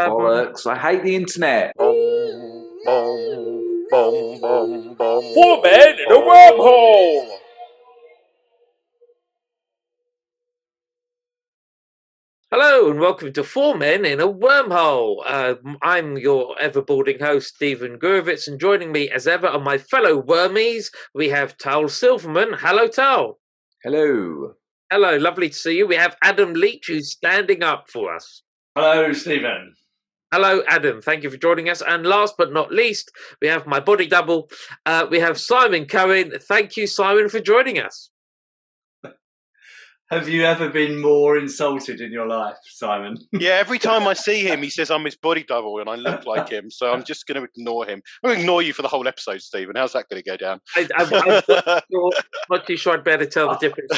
Bollocks. I hate the internet. Four men in a wormhole! Hello and welcome to Four Men in a Wormhole. I'm your ever-boarding host, Stephen Gurvitz, and joining me as ever are my fellow wormies, we have Tal Silverman. Hello, Tal. Hello. Hello, lovely to see you. We have Adam Leach, who's standing up for us. Hello, Stephen. Hello, Adam. Thank you for joining us. And last but not least, we have my body double. We have Simon Cohen. Thank you, Simon, for joining us. Have you ever been more insulted in your life, Simon? Yeah, every time I see him, he says I'm his body double and I look like him. So I'm just going to ignore him. I'm going to ignore you for the whole episode, Stephen. How's that going to go down? I'm not too sure I'd better tell the difference.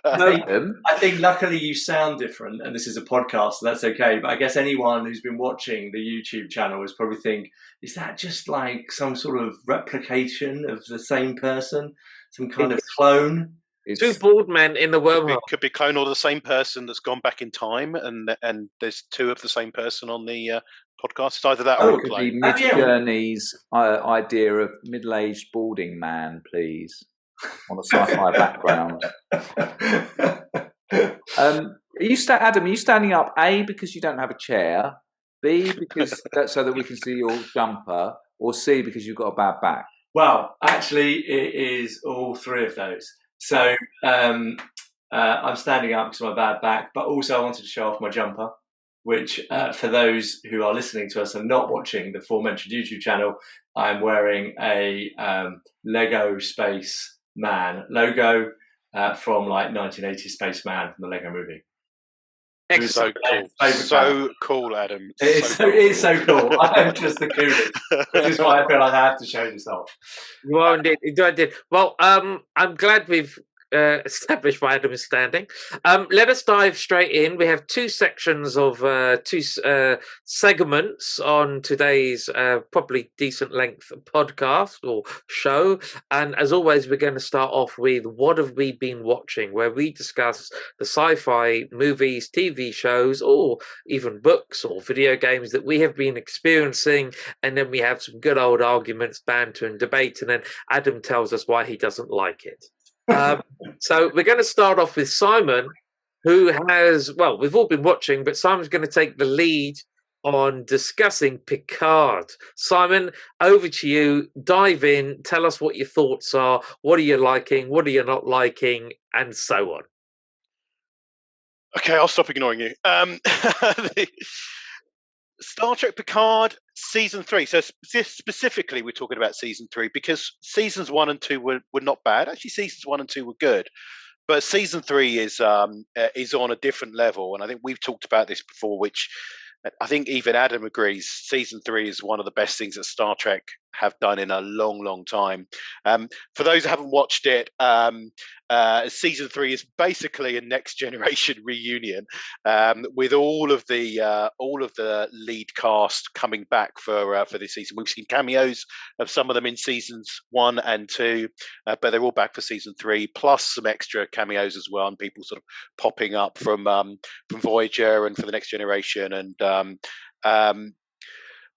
I think luckily you sound different, and this is a podcast, so that's okay. But I guess anyone who's been watching the YouTube channel is probably think, is that just like some sort of replication of the same person? Some kind of clone? Two bald men in the wormhole. Could be a clone or the same person that's gone back in time, and there's two of the same person on the podcast. It's either that or a clone. It could be Mid-Journey's idea of middle-aged balding man, please, on a sci-fi background. Adam, are you standing up, A, because you don't have a chair, B, because so that we can see your jumper, or C, because you've got a bad back? Well, actually, it is all three of those. So I'm standing up because of my bad back, but also I wanted to show off my jumper, which for those who are listening to us and not watching the aforementioned YouTube channel, I'm wearing a Lego Space Man logo from like 1980 Space Man from the Lego movie. So cool. So cool, Adam. It is so cool. I'm just the coolest, which is why I feel like I have to show this off. You are indeed. Well, I'm glad we've established why Adam is standing. Let us dive straight in. We have two sections of two segments on today's probably decent length podcast or show. And as always, we're going to start off with What Have We Been Watching, where we discuss the sci-fi movies, TV shows, or even books or video games that we have been experiencing. And then we have some good old arguments, banter and debate. And then Adam tells us why he doesn't like it. So we're going to start off with Simon, who has, well, we've all been watching, but Simon's going to take the lead on discussing Picard. Simon, over to you. Dive in. Tell us what your thoughts are. What are you liking? What are you not liking? And so on. Okay, I'll stop ignoring you. Star Trek Picard season 3. So specifically, we're talking about season 3 because seasons 1 and 2 were not bad. Actually, seasons 1 and 2 were good, but season 3 is on a different level. And I think we've talked about this before, which I think even Adam agrees. Season 3 is one of the best things that Star Trek have done in a long, long time. For those who haven't watched it, season 3 is basically a next generation reunion with all of the lead cast coming back for this season. We've seen cameos of some of them in seasons 1 and 2, but they're all back for season 3, plus some extra cameos as well, and people sort of popping up from Voyager and for the next generation and.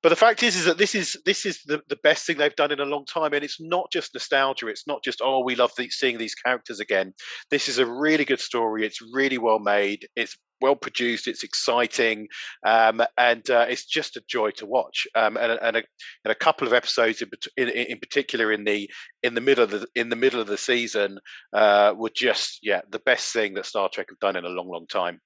But the fact is that this is the best thing they've done in a long time, and it's not just nostalgia. It's not just we love seeing these characters again. This is a really good story. It's really well made. It's well produced. It's exciting, and it's just a joy to watch. And a couple of episodes in particular in the middle of the season were just the best thing that Star Trek have done in a long, long time.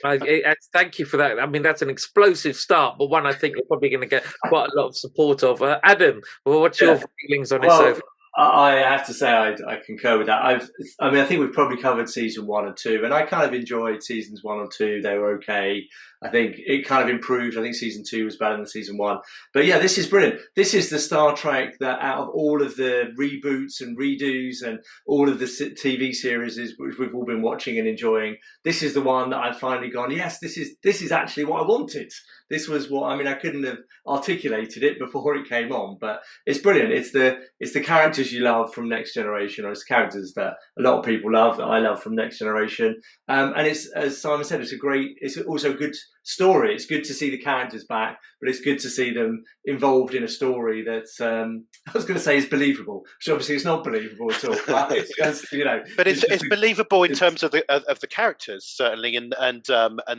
Thank you for that. I mean, that's an explosive start, but one I think you're probably going to get quite a lot of support of. Adam, what's your feelings on it so far? I have to say I concur with that. I think we've probably covered season 1 and 2, and I kind of enjoyed seasons 1 and 2. They were okay. I think it kind of improved. I think season 2 was better than season 1. But yeah, this is brilliant. This is the Star Trek that out of all of the reboots and redos and all of the TV series which we've all been watching and enjoying, this is the one that I've finally gone, yes, this is actually what I wanted. This was what, I couldn't have articulated it before it came on, but it's brilliant. It's the characters you love from Next Generation, or it's characters that a lot of people love, that I love from Next Generation. And it's, as Simon said, it's also good story. It's good to see the characters back, but it's good to see them involved in a story that's I was going to say is believable, which obviously it's not believable at all. But it's just, you know, but it's believable in terms of the characters, certainly, and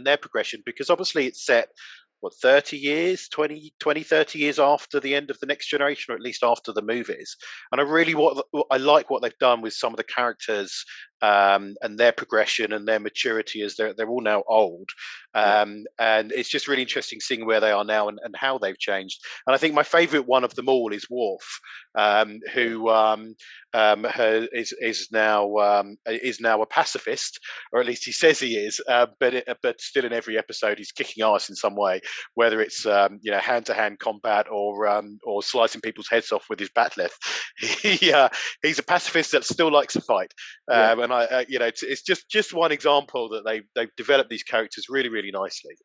their progression, because obviously it's set 30 years, 20, 30 years after the end of the Next Generation, or at least after the movies. And I like what they've done with some of the characters and their progression and their maturity, as they're all now old. And it's just really interesting seeing where they are now and how they've changed. And I think my favorite one of them all is Worf, who is now a pacifist, or at least he says he is, but still in every episode he's kicking ass in some way, whether it's hand-to-hand combat or slicing people's heads off with his batleth. He's a pacifist that still likes to fight, and it's just one example that they've developed these characters really, really nicely.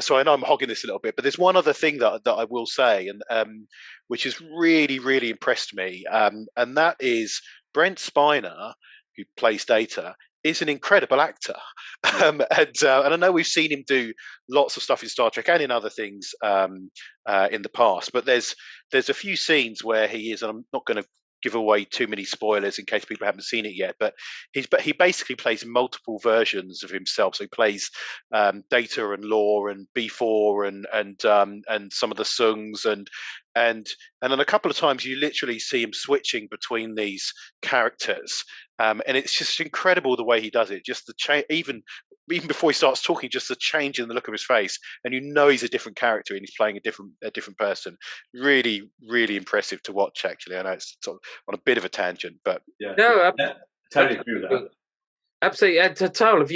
So I know I'm hogging this a little bit, but there's one other thing that I will say, and which has really, really impressed me, and that is Brent Spiner, who plays Data, is an incredible actor. And I know we've seen him do lots of stuff in Star Trek and in other things in the past, but there's a few scenes where he is, and I'm not going to give away too many spoilers in case people haven't seen it yet, but he basically plays multiple versions of himself. So he plays Data and Law and B4 and some of the Sungs and then a couple of times you literally see him switching between these characters, and it's just incredible the way he does it. Just the change, even before he starts talking, just the change in the look of his face, and he's a different character and he's playing a different person. Really, really impressive to watch. Actually, I know it's sort of on a bit of a tangent, but totally agree with that. Absolutely. Tal, have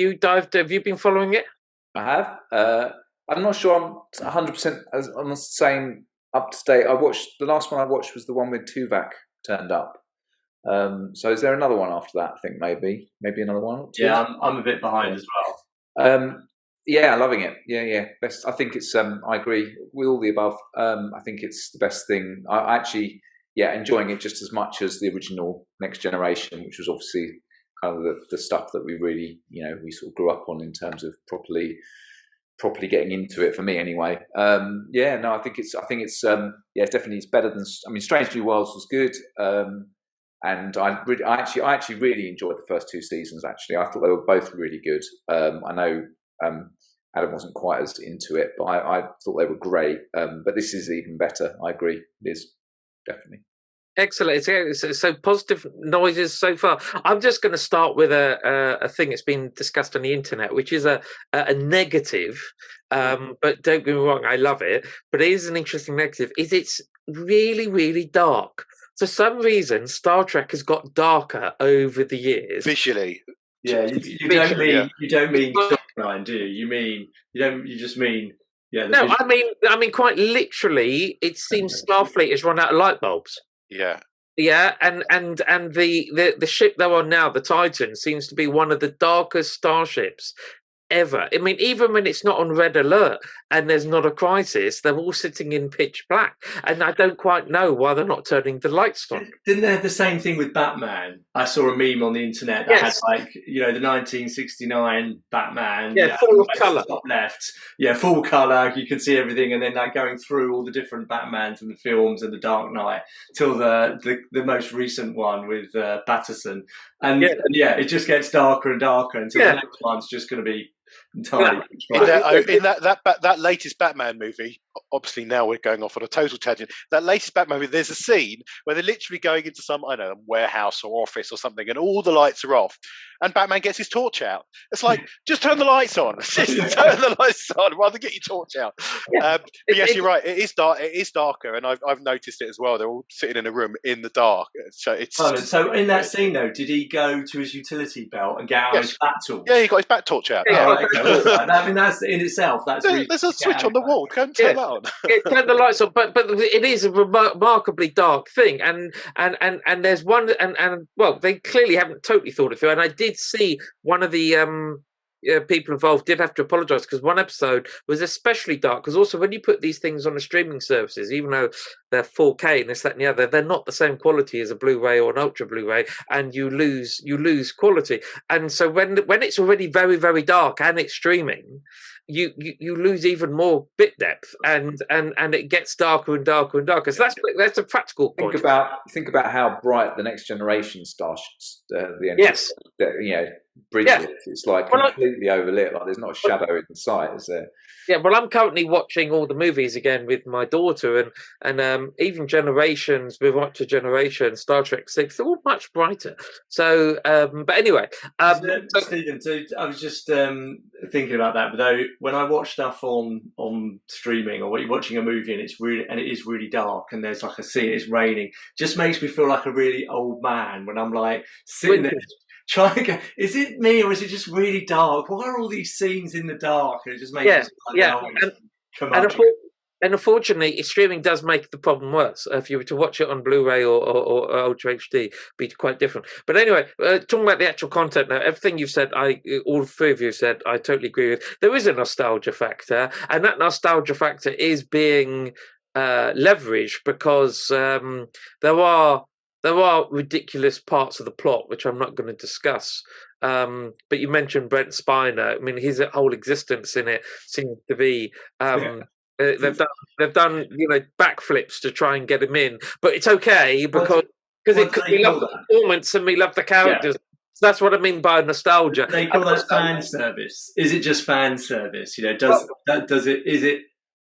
you been following it? I have. I'm not sure I'm 100% on the same up to date. The last one I watched was the one with Tuvok turned up. So is there another one after that? I think maybe another one. Yeah, I'm a bit behind as well. Yeah, loving it. Yeah. Best. I think it's. I agree with all the above. I think it's the best thing. I actually, enjoying it just as much as the original Next Generation, which was obviously kind of the stuff that we really, we sort of grew up on in terms of properly getting into it, for me anyway. I think it's definitely it's better than. I mean, Strange New Worlds was good. And I actually really enjoyed the first two seasons. Actually, I thought they were both really good. I know Adam wasn't quite as into it, but I thought they were great. But this is even better. I agree. It is definitely excellent. It's so positive noises so far. I'm just going to start with a thing that's been discussed on the internet, which is a negative. But don't get me wrong, I love it. But it is an interesting negative. It's really, really dark. For some reason, Star Trek has got darker over the years. Visually, you don't mean storyline, do you? You just mean No, I mean quite literally. It seems Starfleet has run out of light bulbs. Yeah, and the ship they're on now, the Titan, seems to be one of the darkest starships ever. I mean, even when it's not on red alert and there's not a crisis, they're all sitting in pitch black, and I don't quite know why they're not turning the lights on. Didn't they have the same thing with Batman? I saw a meme on the internet that had the 1969 Batman, full colour, top left, full colour. You could see everything, and then going through all the different Batmans and the films and the Dark Knight till the most recent one with Patterson, and it just gets darker and darker until the next one's just going to be entirely. In that latest Batman movie, obviously now we're going off on a total tangent. That latest Batman movie, there's a scene where they're literally going into some warehouse or office or something, and all the lights are off, and Batman gets his torch out. It's like, just turn the lights on. Just turn the lights on rather than get your torch out. But yes, you're right. It is dark. It is darker, and I've noticed it as well. They're all sitting in a room in the dark. So it's. So in that scene though, did he go to his utility belt and get out his bat torch? Yeah, he got his bat torch out. I mean, that's in itself. There's a switch on the wall. Go and turn that on. Turn the lights on. But it is a remarkably dark thing, and there's one, and well, they clearly haven't totally thought it through. And I did see one of the people involved did have to apologise, because one episode was especially dark. Because also, when you put these things on the streaming services, even though they're 4K and this, that, and the other, they're not the same quality as a Blu-ray or an Ultra Blu-ray, and you lose quality. And so when it's already very, very dark and it's streaming, you lose even more bit depth, and it gets darker and darker and darker. So that's a practical point. Think about how bright the Next Generation star the end. Yes. Bridges. Yeah. It's like completely overlit. Like there's not a shadow in sight, is there? Yeah, well, I'm currently watching all the movies again with my daughter, and even Generations, we've watched a Generation, Star Trek 6, they're all much brighter. So, but anyway, Stephen, I was just thinking about that. But though, when I watch stuff on streaming, or watching a movie and it is really dark, and there's like a scene, it's raining, it just makes me feel like a really old man when I'm like sitting there. Trying to go, is it me or is it just really dark? Why are all these scenes in the dark? And it just makes and unfortunately, streaming does make the problem worse. If you were to watch it on Blu-ray or Ultra HD, it'd be quite different. But anyway, talking about the actual content now, everything you've said, all three of you said, I totally agree with. There is a nostalgia factor, and that nostalgia factor is being leveraged because there are ridiculous parts of the plot which I'm not going to discuss. But you mentioned Brent Spiner. I mean, his whole existence in it seems to be they've done backflips to try and get him in, but it's okay because we love the performance and we love the characters. Yeah. So that's what I mean by nostalgia. They call that fan service. Is it just fan service? Is it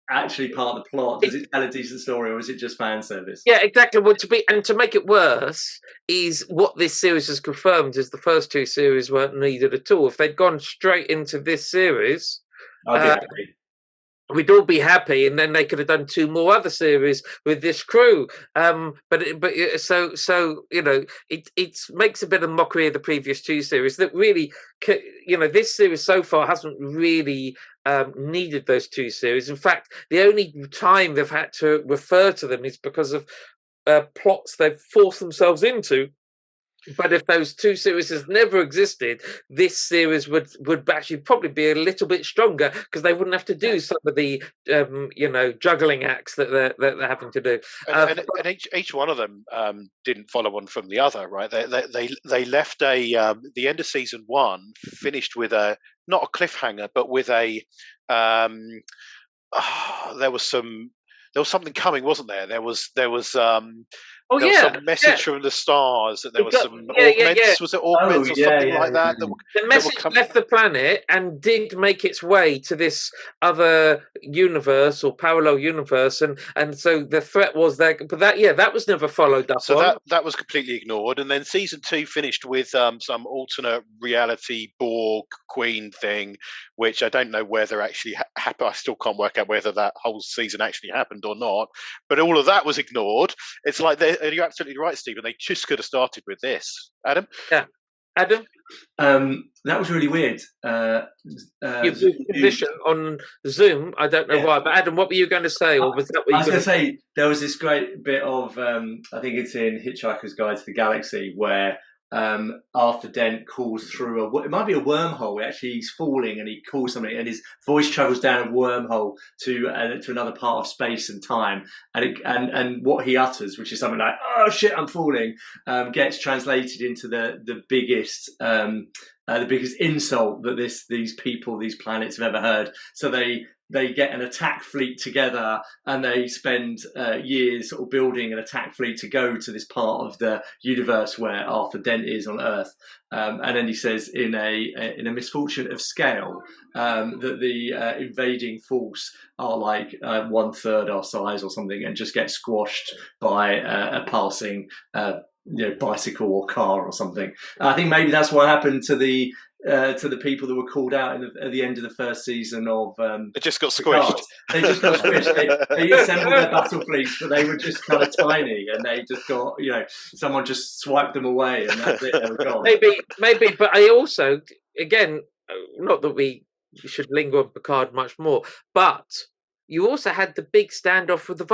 actually part of the plot? Does it tell a decent story, or is it just fan service? Yeah, exactly. Well, to make it worse is what this series has confirmed is the first two series weren't needed at all. If they'd gone straight into this series, I'd be happy. We'd all be happy, and then they could have done two more other series with this crew. It makes a bit of mockery of the previous two series. That really, this series so far hasn't really needed those two series. In fact, the only time they've had to refer to them is because of plots they've forced themselves into. But if those two series never existed, this series would actually probably be a little bit stronger because they wouldn't have to do some of the juggling acts that they're having to do. And each one of them didn't follow on from the other, right? They left the end of season one finished with not a cliffhanger, but with a there was something coming, wasn't there? There was some message from the stars that there was some augments. Was it augments or something like that? The message left the planet and did make its way to this other universe or parallel universe, and so the threat was there. But that was never followed up. So that was completely ignored. And then season two finished with some alternate reality Borg Queen thing, which I don't know whether actually happened. I still can't work out whether that whole season actually happened or not. But all of that was ignored. It's like you're absolutely right, Stephen. They just could have started with this. Adam? Yeah. Adam? That was really weird. Your position on Zoom, I don't know why. But Adam, what were you going to say? Or was that what you I was going to say, there was this great bit of, I think it's in Hitchhiker's Guide to the Galaxy, where Arthur Dent calls through it might be a wormhole. Actually, he's falling and he calls somebody, and his voice travels down a wormhole to another part of space and time. And what he utters, which is something like "Oh shit, I'm falling," gets translated into the biggest insult that these planets have ever heard. So they get an attack fleet together, and they spend years sort of building an attack fleet to go to this part of the universe where Arthur Dent is on Earth. And then he says, in a misfortune of scale, that the invading force are like 1/3 our size or something, and just get squashed by a passing bicycle or car or something. I think maybe that's what happened to the people that were called out at the end of the first season of. They just got squished. They just got squished. They assembled their battle fleets, but they were just kind of tiny, and they just got someone just swiped them away, and that's it. They were gone. Maybe, but I also, again, not that we should linger on Picard much more, but you also had the big standoff with the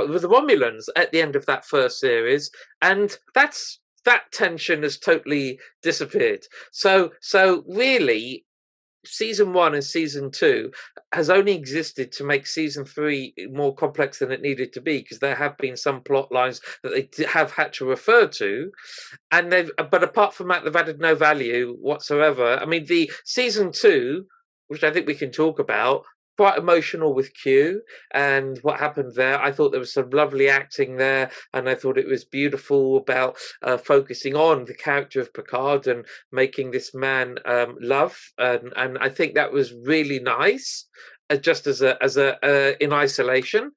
with the Romulans at the end of that first series, and that tension has totally disappeared. So really, season 1 and season 2 has only existed to make season 3 more complex than it needed to be, because there have been some plot lines that they have had to refer to, and but apart from that, they've added no value whatsoever. I mean, the season 2, which I think we can talk about, quite emotional with Q and what happened there. I thought there was some lovely acting there, and I thought it was beautiful about focusing on the character of Picard and making this man love, and I think that was really nice, just as a in isolation.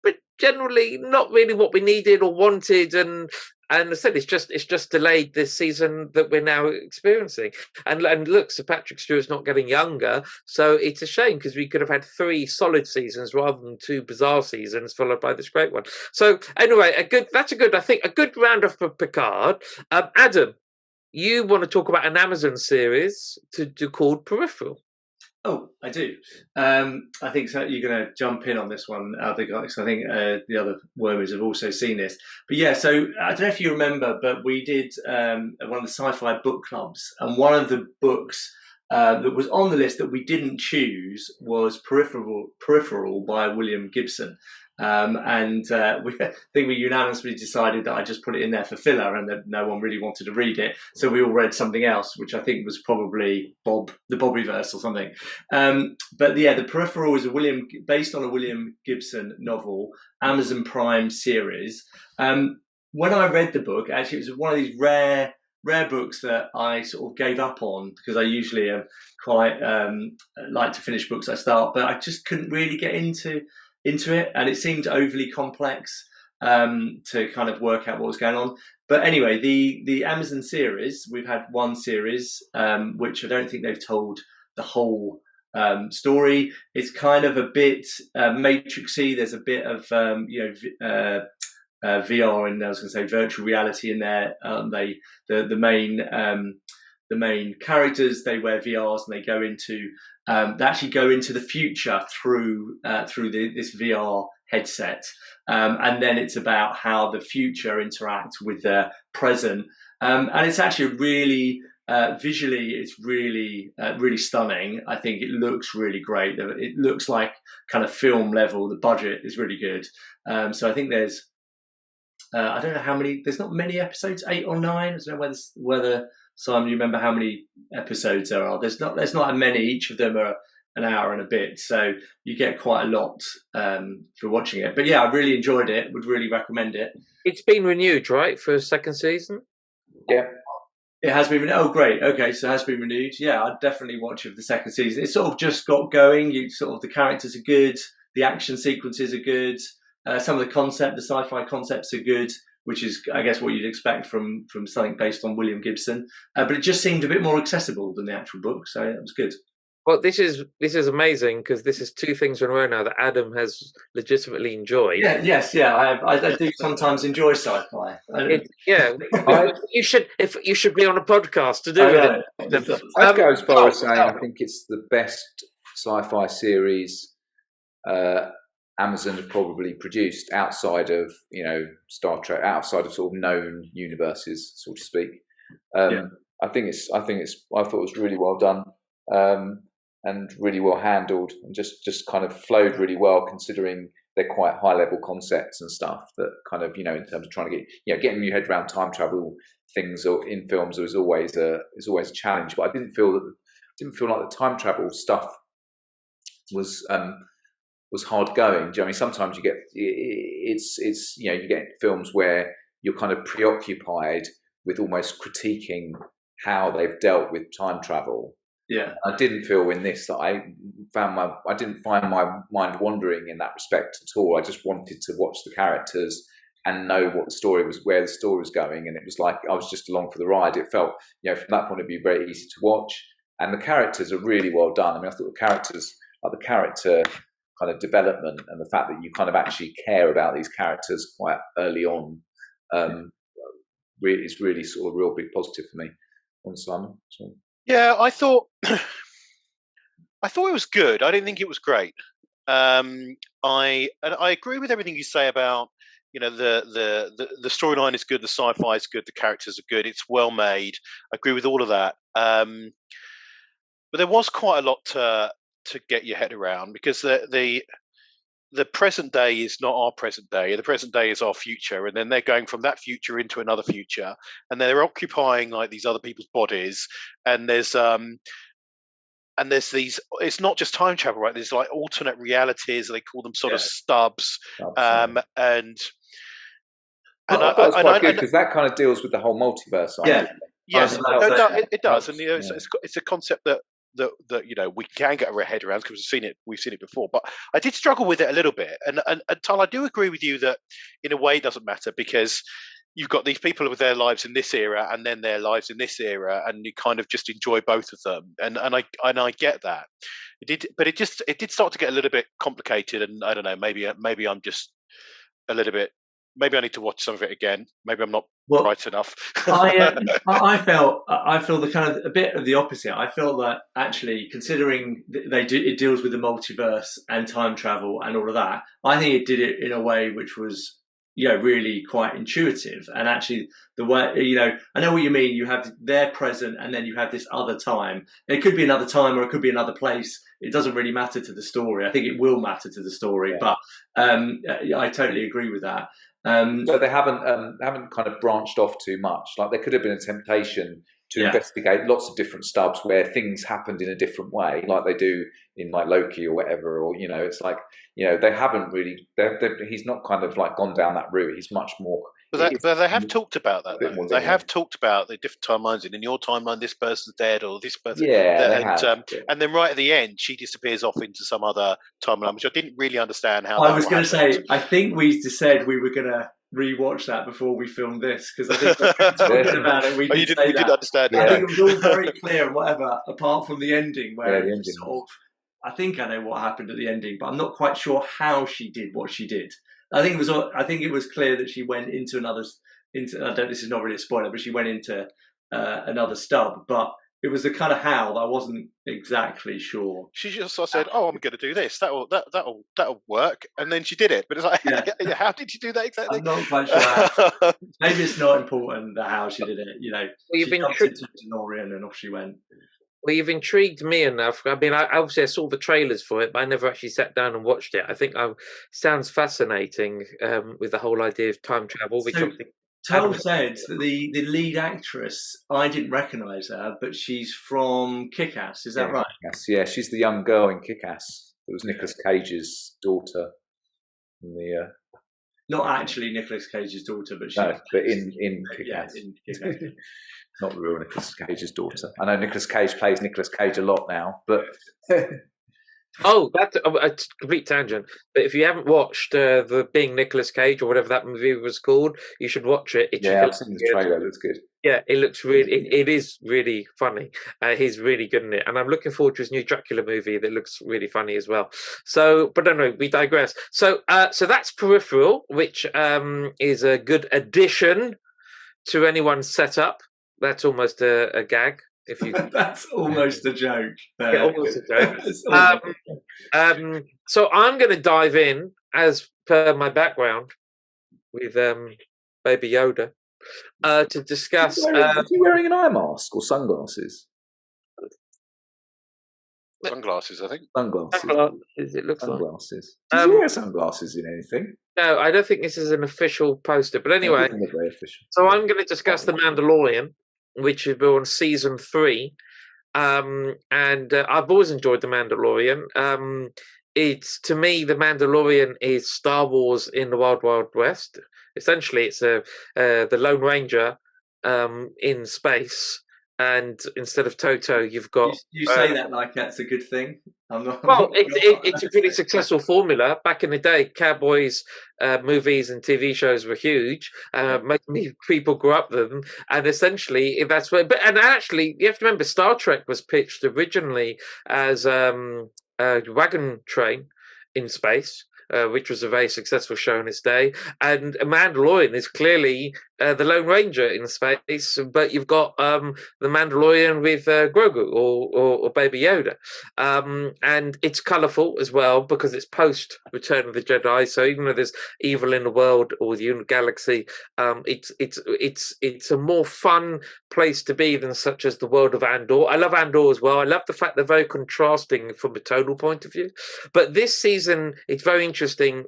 But generally, not really what we needed or wanted, and I said it's just delayed this season that we're now experiencing. And look, Sir Patrick Stewart's not getting younger, so it's a shame, because we could have had 3 solid seasons rather than 2 bizarre seasons followed by this great one. So anyway, I think a good round-off for Picard. Adam, you want to talk about an Amazon series called Peripheral? Oh, I do. I think so. You're going to jump in on this one, because I think the other wormers have also seen this. But yeah, so I don't know if you remember, but we did one of the sci-fi book clubs, and one of the books that was on the list that we didn't choose was Peripheral by William Gibson. I think we unanimously decided that I just put it in there for filler, and that no one really wanted to read it. So we all read something else, which I think was probably the Bobbyverse or something. But yeah, The Peripheral is based on a William Gibson novel, Amazon Prime series. When I read the book, actually, it was one of these rare books that I sort of gave up on, because I usually quite like to finish books I start, but I just couldn't really get into it, and it seemed overly complex to kind of work out what was going on. But anyway, the Amazon series, we've had one series, which I don't think they've told the whole story. It's kind of a bit Matrixy. There's a bit of VR, and I was going to say virtual reality in there. The main characters, they wear VRs, and they actually go into the future through this VR headset, and then it's about how the future interacts with the present, and it's actually really visually, it's really stunning. I think it looks really great. It looks like kind of film level. The budget is really good, so I think there's I don't know how many. There's not many episodes, 8 or 9. I don't know whether Simon, you remember how many episodes there are? There's not many. Each of them are an hour and a bit, so you get quite a lot for watching it. But yeah, I really enjoyed it. Would really recommend it. It's been renewed, right, for a second season? Yeah. It has been renewed. Oh, great. Okay, so it has been renewed. Yeah, I'd definitely watch it for the second season. It's sort of just got going. The characters are good. The action sequences are good. Some of the sci-fi concepts are good, which is, I guess, what you'd expect from something based on William Gibson. But it just seemed a bit more accessible than the actual book, so it was good. Well, this is amazing, because this is 2 things in a row now that Adam has legitimately enjoyed. Yeah, yes, yeah, I do sometimes enjoy sci-fi. You should be on a podcast to do it. I'd go as far as saying I think it's the best sci-fi series Amazon has probably produced outside of Star Trek, outside of sort of known universes, so to speak. I thought it was really well done, and really well handled, and just kind of flowed really well, considering they're quite high level concepts and stuff that kind of in terms of trying to getting your head around time travel things or in films is always a challenge. But I didn't feel like the time travel stuff was hard going. Do you know what I mean? Sometimes you get you get films where you're kind of preoccupied with almost critiquing how they've dealt with time travel. Yeah, I didn't feel in this that I didn't find my mind wandering in that respect at all. I just wanted to watch the characters and know what the story was, where the story was going, and it was like I was just along for the ride. It felt, from that point of view, very easy to watch, and the characters are really well done. I mean, I thought the character kind of development and the fact that you kind of actually care about these characters quite early on is really sort of a real big positive for me on Simon. So. Yeah, I thought it was good. I didn't think it was great. I agree with everything you say about the storyline is good, the sci-fi is good, the characters are good, it's well made. I agree with all of that. But there was quite a lot to get your head around, because the present day is not our present day. The present day is our future, and then they're going from that future into another future, and they're occupying like these other people's bodies. And there's these. It's not just time travel, right? There's like alternate realities. They call them sort of stubs, and. I thought it was quite good because that kind of deals with the whole multiverse. Yes, it does, and it's a concept that we can get our head around because we've seen it before. But I did struggle with it a little bit, and Tal, I do agree with you that in a way it doesn't matter, because you've got these people with their lives in this era and then their lives in this era, and you kind of just enjoy both of them, and I get that. It did start to get a little bit complicated, and I don't know, maybe I'm just a little bit. Maybe I need to watch some of it again. Maybe I'm not bright enough. I felt the kind of a bit of the opposite. I felt that actually, considering it deals with the multiverse and time travel and all of that, I think it did it in a way which was really quite intuitive. And actually, the way I know what you mean. You have their present, and then you have this other time. It could be another time, or it could be another place. It doesn't really matter to the story. I think it will matter to the story, but I totally agree with that. So they haven't kind of branched off too much. Like there could have been a temptation to investigate lots of different stubs where things happened in a different way, like they do in like Loki or whatever. Or it's like they haven't really. He's not kind of like gone down that route. He's much more. But they have talked about that. They have talked about the different timelines, and in your timeline, this person's dead, or this person. And then right at the end, she disappears off into some other timeline, which I didn't really understand how. I was going to say, I think we just said we were going to rewatch that before we filmed this, because I think we were talking about it. We did understand. I think it was all very clear and whatever, apart from the ending, where it was sort of. I think I know what happened at the ending, but I'm not quite sure how she did what she did. I think it was clear that she went into another. This is not really a spoiler, but she went into another stub. But it was the kind of how that I wasn't exactly sure. She just said, "Oh, I'm going to do this. That'll work," and then she did it. But it's like, how did you do that exactly? I'm not quite sure. Maybe it's not important how she did it. She jumped into DeLorean and off she went. Well, you've intrigued me enough. I mean, I saw the trailers for it, but I never actually sat down and watched it. I think sounds fascinating with the whole idea of time travel. Which Tom said that the lead actress, I didn't recognise her, but she's from Kick-Ass. Is that right? Yes, yeah, she's the young girl in Kick-Ass. It was Nicolas Cage's daughter. Not actually Nicolas Cage's daughter, but but in Kick-Ass. Yeah, in Kick-Ass. Not the real Nicolas Cage's daughter. I know Nicolas Cage plays Nicolas Cage a lot now, but that's a complete tangent. But if you haven't watched the Being Nicolas Cage or whatever that movie was called, you should watch it. I've seen the trailer. It looks good. Yeah, it looks really. It is really funny. He's really good in it, and I'm looking forward to his new Dracula movie that looks really funny as well. So, but no, we digress. So that's Peripheral, which is a good addition to anyone's setup. That's almost a gag. If you that's almost a joke. Yeah, almost a joke. So I'm going to dive in as per my background with Baby Yoda to discuss. Is he wearing an eye mask or sunglasses? Sunglasses, I think. Sunglasses. It looks sunglasses. Like. Does he wear sunglasses in anything? No, I don't think this is an official poster. But anyway, so I'm going to discuss The Mandalorian, which is on season 3. And I've always enjoyed The Mandalorian. It's, to me, The Mandalorian is Star Wars in the Wild Wild West. Essentially, it's the Lone Ranger in space. And instead of Toto, you've got... You say that like that's a good thing. It's a really successful formula. Back in the day, cowboys movies and TV shows were huge. People grew up with them, and essentially that's what. And actually, you have to remember, Star Trek was pitched originally as a wagon train in space. Which was a very successful show in its day, and Mandalorian is clearly the Lone Ranger in space, but you've got the Mandalorian with Grogu or Baby Yoda, and it's colourful as well because it's post Return of the Jedi. So even though there's evil in the world or the galaxy, it's a more fun place to be than such as the world of Andor. I love Andor as well. I love the fact they're very contrasting from a tonal point of view. But this season, it's very interesting.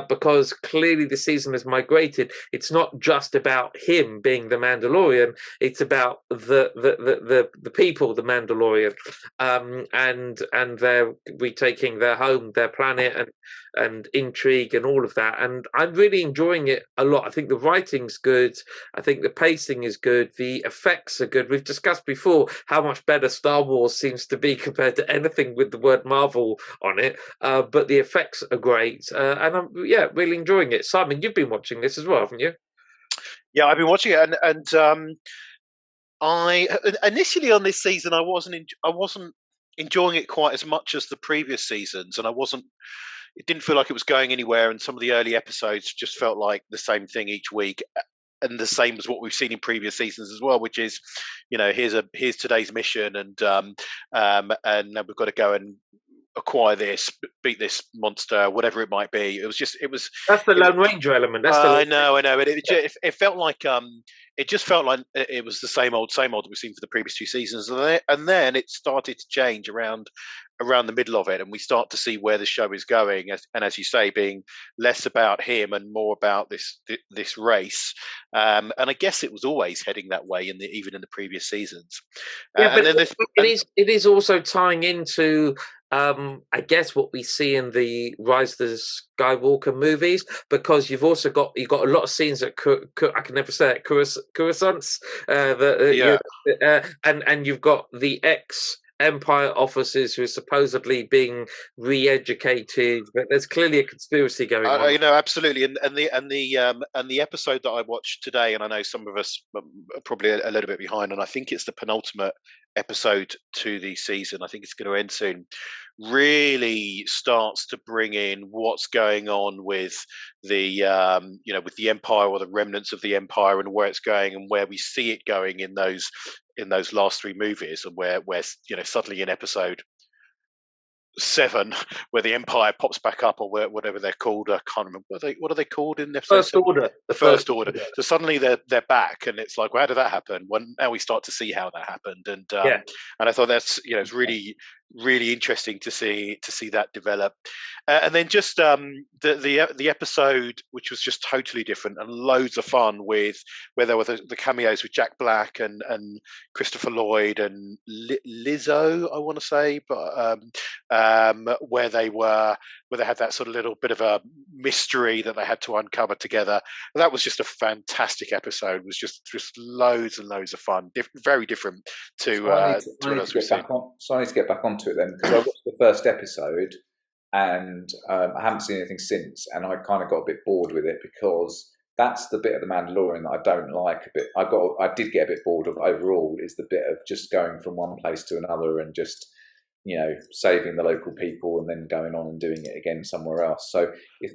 Because clearly the season has migrated. It's not just about him being the Mandalorian. It's about the people, the Mandalorian, and they're retaking their home, their planet, and intrigue and all of that. And I'm really enjoying it a lot. I think the writing's good. I think the pacing is good. The effects are good. We've discussed before how much better Star Wars seems to be compared to anything with the word Marvel on it. But the effects are great, and I'm really enjoying it. Simon, you've been watching this as well, haven't you? Yeah, I've been watching it, and I initially on this season I wasn't enjoying it quite as much as the previous seasons, and it didn't feel like it was going anywhere. And some of the early episodes just felt like the same thing each week, and the same as what we've seen in previous seasons as well, which is, here's today's mission, and now we've got to go and acquire this, beat this monster, whatever it might be. That's the Lone Ranger element. I know. It felt like it just felt like it was the same old that we've seen for the previous two seasons, and then it started to change around the middle of it, and we start to see where the show is going, and as you say, being less about him and more about this race. And I guess it was always heading that way even in the previous seasons. Yeah, but it is also tying into I guess what we see in the Rise of the Skywalker movies, because you've got a lot of scenes at I can never say it, Coruscant, and you've got the Empire officers who are supposedly being re-educated, but there's clearly a conspiracy going on. Absolutely, and the episode that I watched today, and I know some of us are probably a little bit behind, and I think it's the penultimate episode to the season. I think it's going to end soon. Really starts to bring in what's going on with the with the Empire, or the remnants of the Empire, and where it's going and where we see it going in those last three movies, and where suddenly in episode 7, where the Empire pops back up, or whatever they're called. I can't remember what are they called in episode First 7? Order. The First Order. So suddenly they're back, and it's like, well, how did that happen? Now we start to see how that happened, and I thought that's it's really interesting to see that develop. And then just the episode, which was just totally different and loads of fun, where there were the cameos with Jack Black and Christopher Lloyd and Lizzo, I want to say, but where they had that sort of little bit of a mystery that they had to uncover together. And that was just a fantastic episode. It was just loads and loads of fun. Very different to what else we've seen. So I need to get back onto it then, because I watched the first episode and I haven't seen anything since, and I kind of got a bit bored with it, because that's the bit of the Mandalorian that I don't like a bit. I did get a bit bored of overall, is the bit of just going from one place to another and just saving the local people and then going on and doing it again somewhere else. So if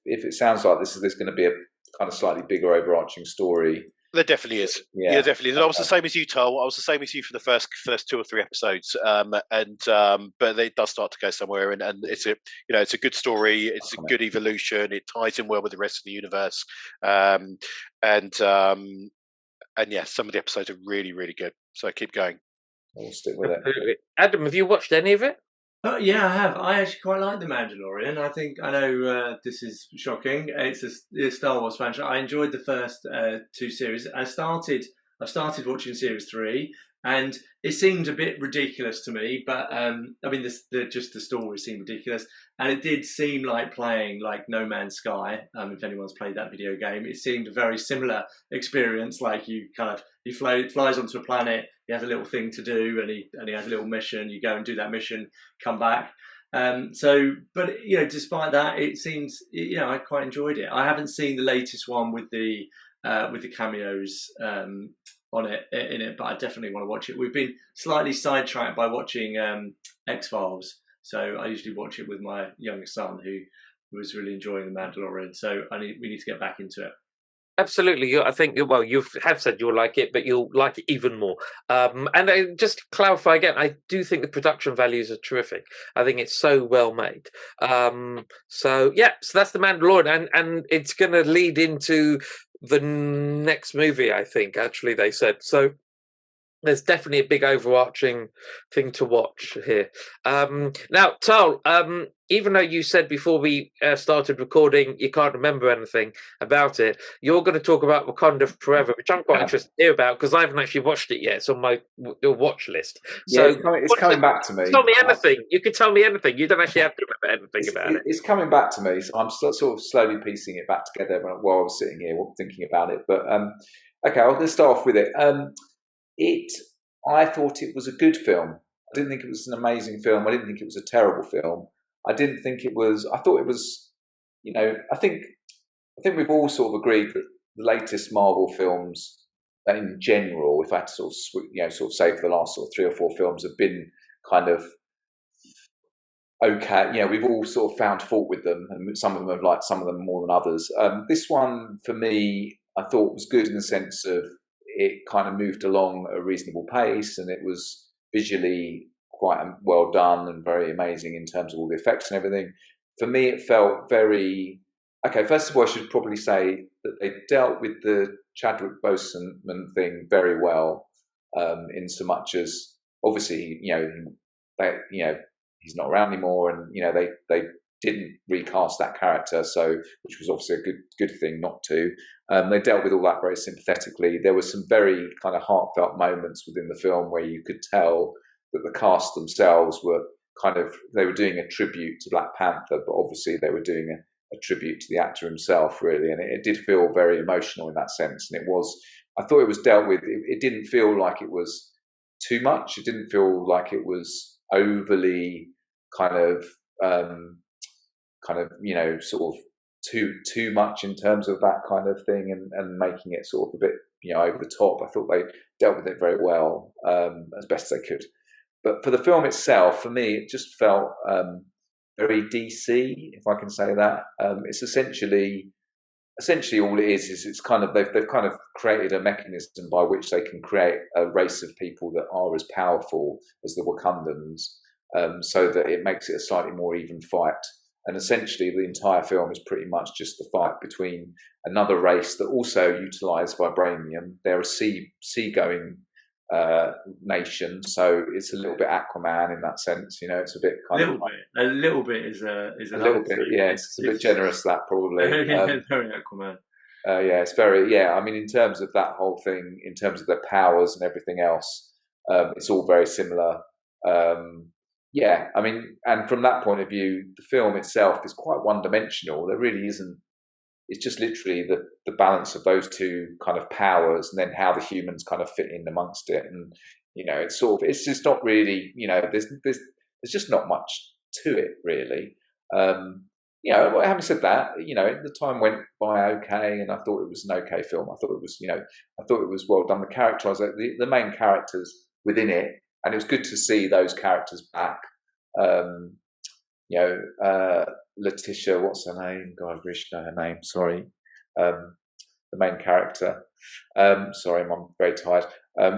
it sounds like this is going to be a kind of slightly bigger overarching story. There definitely is. Yeah, definitely is. I was the same as you, Tol. I was the same as you for the first 2 or 3 episodes, but it does start to go somewhere, and it's a good story. It's a good evolution. It ties in well with the rest of the universe, and yeah, some of the episodes are really, really good. So keep going. We'll stick with it. Adam, have you watched any of it? Yeah, I have. I actually quite like The Mandalorian. I know this is shocking. It's a Star Wars franchise. I enjoyed the first 2 series. I've started watching series 3, and it seemed a bit ridiculous to me. But just the story seemed ridiculous, and it did seem like playing like No Man's Sky. If anyone's played that video game, it seemed a very similar experience. Like he flies onto a planet. He has a little thing to do, and he has a little mission. You go and do that mission, come back. But despite that, it seems I quite enjoyed it. I haven't seen the latest one with the cameos on it in it, but I definitely want to watch it. We've been slightly sidetracked by watching X-Files, so I usually watch it with my youngest son, who was really enjoying The Mandalorian. So we need to get back into it. Absolutely. I think, well, you have said you'll like it, but you'll like it even more. And just to clarify again, I do think the production values are terrific. I think it's so well made. So that's The Mandalorian, and it's going to lead into the next movie, I think, actually, they said. So there's definitely a big overarching thing to watch here. Now, Tal, even though you said before we started recording you can't remember anything about it, you're going to talk about Wakanda Forever, which I'm quite interested to hear about because I haven't actually watched it yet. It's on my watch list. Yeah, So it's coming back to me. Tell me anything. You can tell me anything. You don't actually have to remember anything about it. It's coming back to me. So I'm sort of slowly piecing it back together while I was sitting here thinking about it. But okay, I'm going to start off with it. I thought it was a good film. I didn't think it was an amazing film. I didn't think it was a terrible film. I didn't think it was. I thought it was. I think we've all sort of agreed that the latest Marvel films, in general, if I had to sort of say for the last sort of 3 or 4 films, have been kind of okay. We've all sort of found fault with them, and some of them have liked some of them more than others. This one, for me, I thought was good in the sense of it kind of moved along at a reasonable pace, and it was visually quite well done and very amazing in terms of all the effects and everything. For me, it felt very okay. First of all, I should probably say that they dealt with the Chadwick Boseman thing very well, in so much as obviously he's not around anymore, and they didn't recast that character, so which was obviously a good thing not to. They dealt with all that very sympathetically. There were some very kind of heartfelt moments within the film where you could tell that the cast themselves were they were doing a tribute to Black Panther, but obviously they were doing a tribute to the actor himself, really, and it did feel very emotional in that sense. And I thought it was dealt with. It didn't feel like it was too much. It didn't feel like it was overly sort of too much in terms of that kind of thing, and making it sort of a bit over the top. I thought they dealt with it very well, as best they could. But for the film itself, for me, it just felt very DC, if I can say that. It's essentially all it is it's kind of they've kind of created a mechanism by which they can create a race of people that are as powerful as the Wakandans, so that it makes it a slightly more even fight. And essentially, the entire film is pretty much just the fight between another race that also utilise vibranium. They're a seagoing nation, so it's a little bit Aquaman in that sense. It's a bit a little bit is a little bit. Yeah, it's a bit generous, that probably. Very Aquaman. Yeah, it's very. Yeah, I mean, in terms of that whole thing, in terms of their powers and everything else, it's all very similar. Yeah, I mean, and from that point of view, the film itself is quite one-dimensional. There really isn't. It's just literally the balance of those two kind of powers, and then how the humans kind of fit in amongst it. And it's just not really. There's just not much to it really. Having said that, the time went by okay, and I thought it was an okay film. I thought it was well done. The main characters within it. And it was good to see those characters back. Letitia, what's her name? God, I wish I know her name. Sorry. The main character. Sorry, I'm very tired.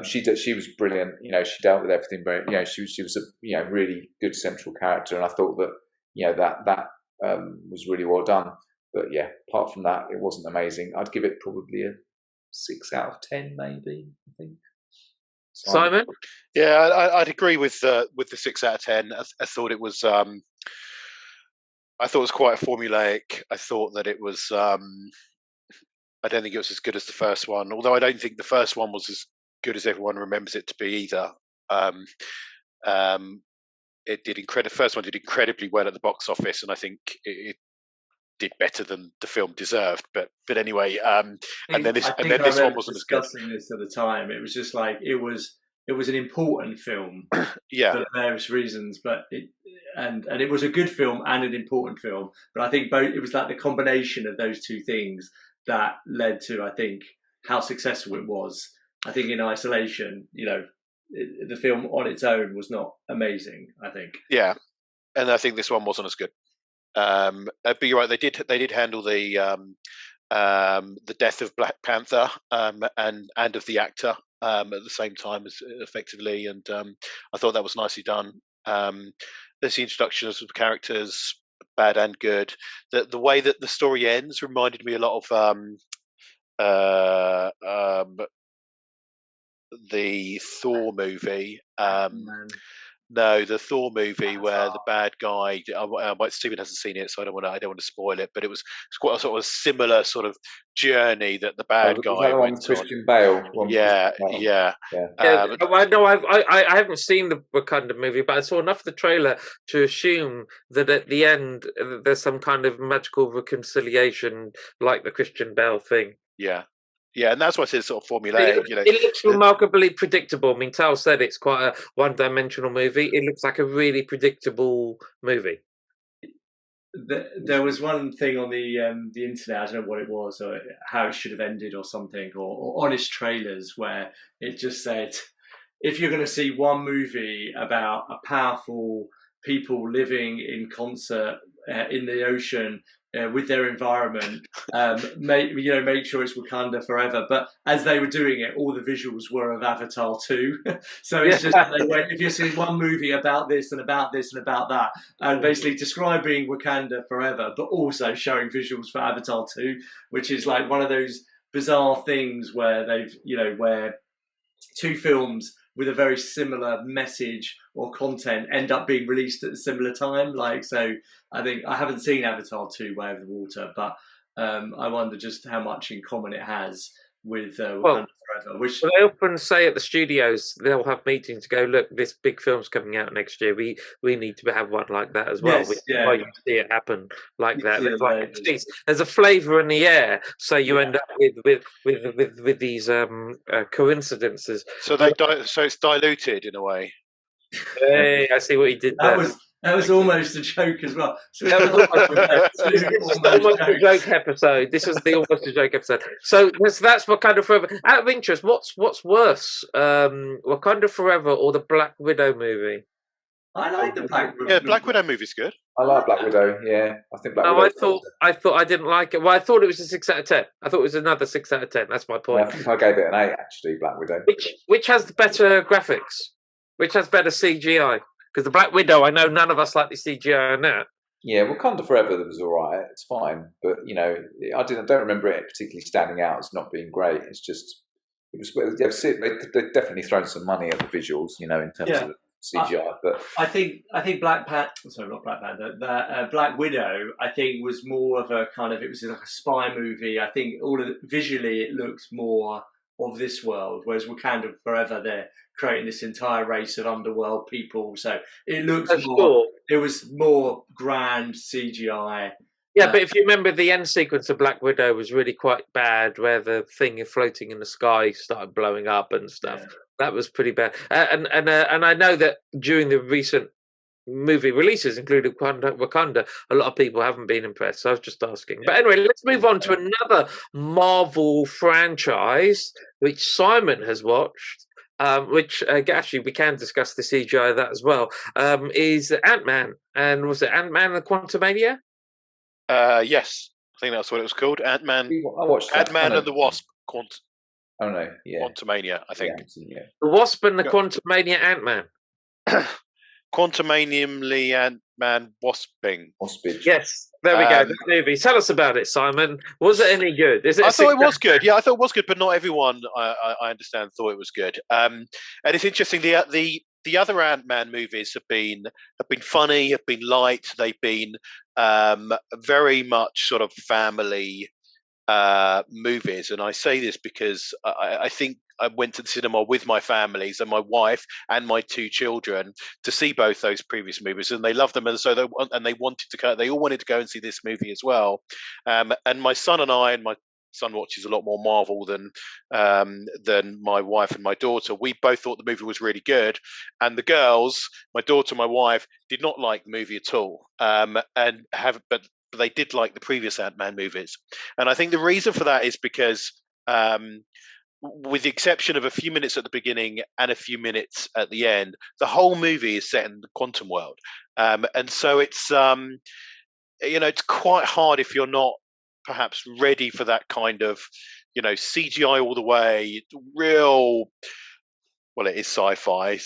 She was brilliant. She dealt with everything very. She was a really good central character, and I thought that that was really well done. But yeah, apart from that, it wasn't amazing. I'd give it probably a 6 out of 10, maybe. I think. Simon? Yeah, I'd agree with the 6 out of 10. I thought it was. I thought it was quite formulaic. I thought that it was. I don't think it was as good as the first one. Although I don't think the first one was as good as everyone remembers it to be either. It did First one did incredibly well at the box office, and I think it did better than the film deserved. But anyway, and then this one wasn't as good. Discussing this at the time, it was just like it was an important film, yeah, for various reasons. But it was a good film and an important film. But I think it was like the combination of those two things that led to, I think, how successful it was. I think in isolation, the film on its own was not amazing. I think. Yeah, and I think this one wasn't as good. But you're right. They did handle the the death of Black Panther and of the actor at the same time as effectively, and I thought that was nicely done. There's the introduction of some characters, bad and good. The way that the story ends reminded me a lot of the Thor movie. No, the Thor movie where the bad guy. Stephen hasn't seen it, so I don't want to spoil it. But it's quite a sort of similar sort of journey that the bad guy went on. Christian Bale. Yeah. I haven't seen the Wakanda movie, but I saw enough of the trailer to assume that at the end there's some kind of magical reconciliation, like the Christian Bale thing. Yeah, and that's why I said sort of formulaic. It looks remarkably predictable. I mean, Tal said it's quite a one-dimensional movie. It looks like a really predictable movie. There was one thing on the internet, I don't know what it was, or how it should have ended or something, or honest trailers, where it just said, if you're going to see one movie about a powerful people living in concert in the ocean with their environment, make sure it's Wakanda forever. But as they were doing it, all the visuals were of Avatar 2. So it's just if you're seeing one movie about this and about this and about that, and basically describing Wakanda forever, but also showing visuals for Avatar 2, which is like one of those bizarre things where where two films with a very similar message or content end up being released at a similar time. So I think I haven't seen Avatar 2 Way of the Water, but I wonder just how much in common it has with Wakanda Forever. Which they often say at the studios, they'll have meetings to go, look, this big film's coming out next year. We need to have one like that as well. Yes, why you see it happen like that. There's a flavour in the air, so you end up with these coincidences. So so it's diluted in a way. Hey, I see what he did there. That was almost a joke as well. So that was almost a joke episode. This was the almost a joke episode. So that's Wakanda Forever. Out of interest, what's worse, Wakanda Forever or the Black Widow movie? I like the Black Widow. Yeah, Black Widow movie's good. I like Black Widow. Yeah, I think Black Widow. I thought I didn't like it. Well, I thought it was a 6 out of 10. I thought it was another 6 out of 10. That's my point. Yeah, I think I gave it an 8 actually. Black Widow. Which has the better graphics? Which has better CGI? Because the Black Widow, I know none of us like the CGI on that. Yeah, Wakanda Forever was all right. It's fine, but I don't remember it particularly standing out as not being great. It's just they've definitely thrown some money at the visuals, in terms of CGI. But I think Black Widow, I think was more of a kind of, it was like a spy movie. I think visually it looks more of this world, whereas Wakanda Forever, they're creating this entire race of underworld people, so it looks it was more grand CGI. Yeah, but if you remember, the end sequence of Black Widow was really quite bad, where the thing floating in the sky started blowing up and stuff. Yeah. That was pretty bad. And I know that during the recent movie releases, including Wakanda, a lot of people haven't been impressed. So I was just asking. But anyway, let's move on to another Marvel franchise, which Simon has watched. Which actually we can discuss the CGI of that as well. Is Ant-Man, and was it Ant-Man and the Quantumania? Yes, I think that's what it was called. Ant-Man. I watched Ant-Man and the Wasp. Quantumania, I think. Yeah. The Wasp and the Quantumania Ant-Man. Quantumaniumly Ant-Man Wasping. Waspage. Yes, there we go. The movie. Tell us about it, Simon. Was it any good? I thought it was good. Yeah, I thought it was good, but not everyone, I understand, thought it was good. And it's interesting. The other Ant-Man movies have been funny, have been light. They've been very much sort of family movies, and I say this because I think I went to the cinema with my families and my wife and my 2 children to see both those previous movies, and they loved them, and so they wanted to go. They all wanted to go and see this movie as well. And my son and I, and my son watches a lot more Marvel than my wife and my daughter. We both thought the movie was really good, and the girls, my daughter and my wife, did not like the movie at all. But they did like the previous Ant-Man movies. And I think the reason for that is because, with the exception of a few minutes at the beginning and a few minutes at the end, the whole movie is set in the quantum world. And so it's, it's quite hard if you're not perhaps ready for that kind of, CGI all the way, real. Well, it is sci-fi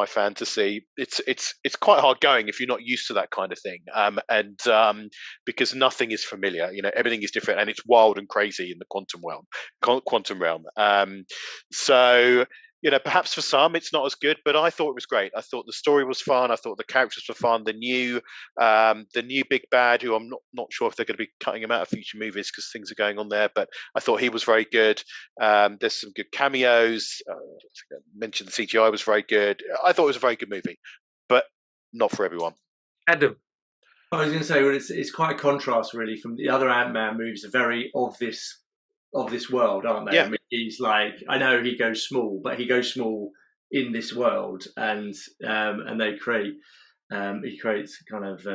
fantasy. It's quite hard going if you're not used to that kind of thing, and because nothing is familiar. Everything is different, and it's wild and crazy in the quantum realm. So perhaps for some it's not as good, but I thought it was great. I thought the story was fun. I thought the characters were fun. The new big bad, who I'm not sure if they're going to be cutting him out of future movies because things are going on there, but I thought he was very good. There's some good cameos. I mentioned the CGI was very good. I thought it was a very good movie, but not for everyone. Adam. I was going to say, well, it's quite a contrast really from the other Ant-Man movies. Are very of this world, aren't they? Yeah. I mean, he's like, I know he goes small, but he goes small in this world, and he creates kind of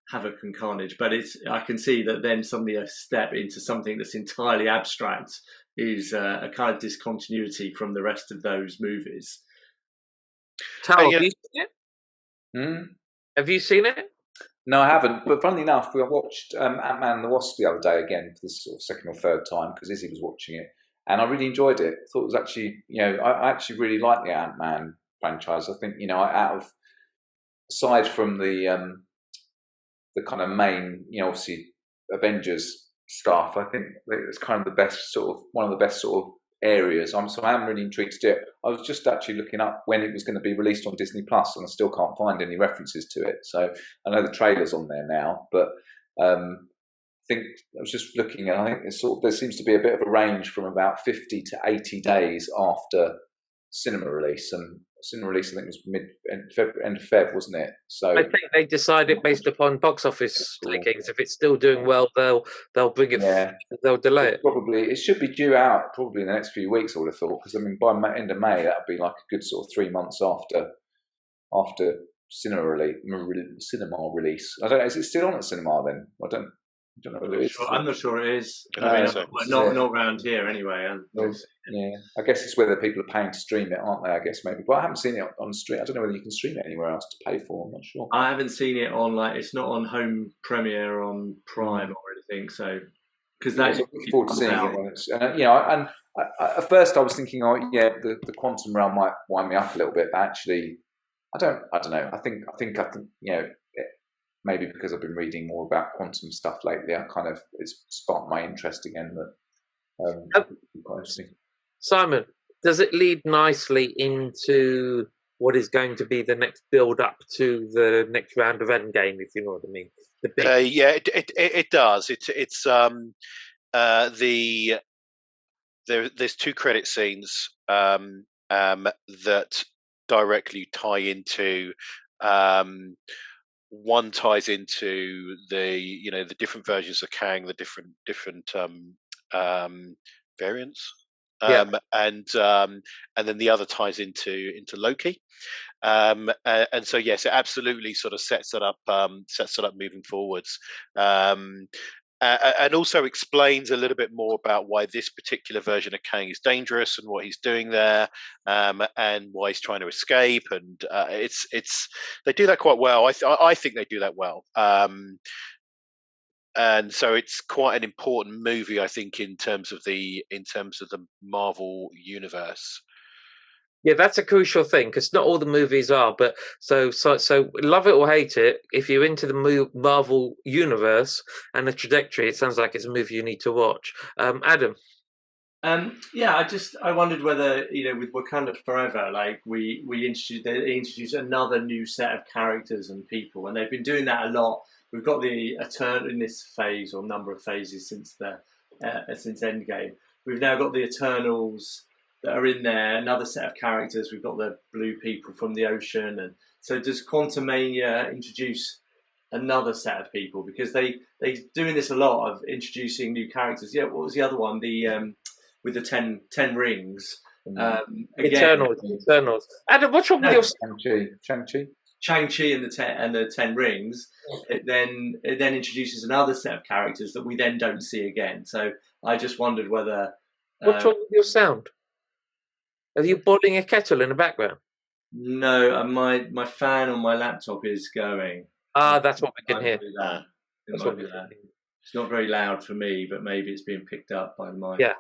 havoc and carnage. But I can see that then suddenly a step into something that's entirely abstract is a kind of discontinuity from the rest of those movies. Tal, have you seen it? Have you seen it? No, I haven't. But funnily enough, I watched Ant-Man and the Wasp the other day again for the sort of second or third time because Izzy was watching it, and I really enjoyed it. I thought it was actually, I actually really like the Ant-Man franchise. I think, aside from the kind of main, obviously Avengers stuff, I think it's kind of one of the best sort of areas. I am really intrigued to do it. I was just actually looking up when it was going to be released on Disney Plus, and I still can't find any references to it. So I know the trailer's on there now, but I think I was just looking, and I think there seems to be a bit of a range from about 50 to 80 days after cinema release, and cinema release I think was end of Feb, wasn't it? So I think they decided based upon box office takings. If it's still doing well, they'll bring it. Yeah. They'll delay it. It should be due out probably in the next few weeks, I would have thought, because I mean by end of May that would be like a good sort of 3 months after cinema release. I don't know. Is it still on at cinema then? I don't know whether it is. I'm not sure it is. Not around here anyway. Yeah, I guess it's whether people are paying to stream it, aren't they? I guess maybe, but I haven't seen it on stream. I don't know whether you can stream it anywhere else to pay for. I'm not sure. I haven't seen it on it's not on home premiere on Prime or anything. So because that's looking forward to seeing it when it's and at first I was thinking, the quantum realm might wind me up a little bit, but actually I don't know. I think maybe because I've been reading more about quantum stuff lately, it's sparked my interest again. But quite interesting. Simon, does it lead nicely into what is going to be the next build-up to the next round of Endgame, if you know what I mean? It does. There's two credit scenes that directly tie into. One ties into the different versions of Kang, the different variants. And then the other ties into Loki, and so yes, it absolutely sort of sets it up moving forwards, and also explains a little bit more about why this particular version of Kang is dangerous and what he's doing there, and why he's trying to escape. And they do that quite well. I think they do that well. And so it's quite an important movie, I think, in terms of the Marvel universe. Yeah, that's a crucial thing because not all the movies are. But so love it or hate it, if you're into the Marvel universe and the trajectory, it sounds like it's a movie you need to watch. Adam. I wondered whether with Wakanda Forever, they introduced another new set of characters and people, and they've been doing that a lot. We've got the Eternal in this phase or number of phases since Endgame. We've now got the Eternals that are in there, another set of characters. We've got the blue people from the ocean, and so does Quantumania introduce another set of people? Because they're doing this a lot of introducing new characters. Yeah, what was the other one? The with the 10 rings. Eternals. Adam, what's wrong with your Shang-Chi and the 10 rings? It then introduces another set of characters that we then don't see again. So I just wondered whether. What's wrong with your sound? Are you boiling a kettle in the background? No, my fan on my laptop is going. That's what we can hear. That's what we can hear. It's not very loud for me, but maybe it's being picked up by the mic. Yeah.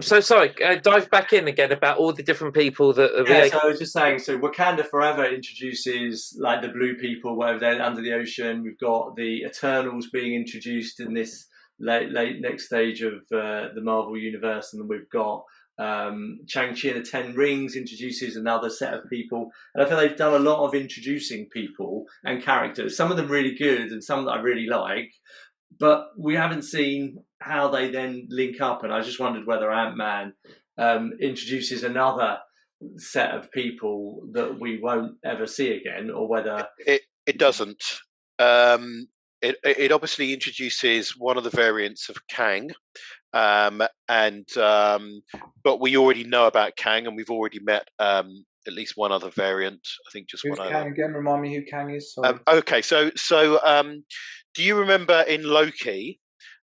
So sorry, dive back in again about all the different people that are Yeah, so I was just saying, so Wakanda Forever introduces like the blue people, whatever they're under the ocean. We've got the Eternals being introduced in this late next stage of the Marvel universe, and then we've got Shang-Chi and the Ten Rings introduces another set of people. And I feel they've done a lot of introducing people and characters, some of them really good and some that I really like, but we haven't seen how they then link up. And I just wondered whether Ant-Man introduces another set of people that we won't ever see again, or whether it doesn't. It obviously introduces one of the variants of Kang, but we already know about Kang, and we've already met at least one other variant. I think just Who's one Kang other. again? Remind me who Kang is. Sorry. Okay, so do you remember in Loki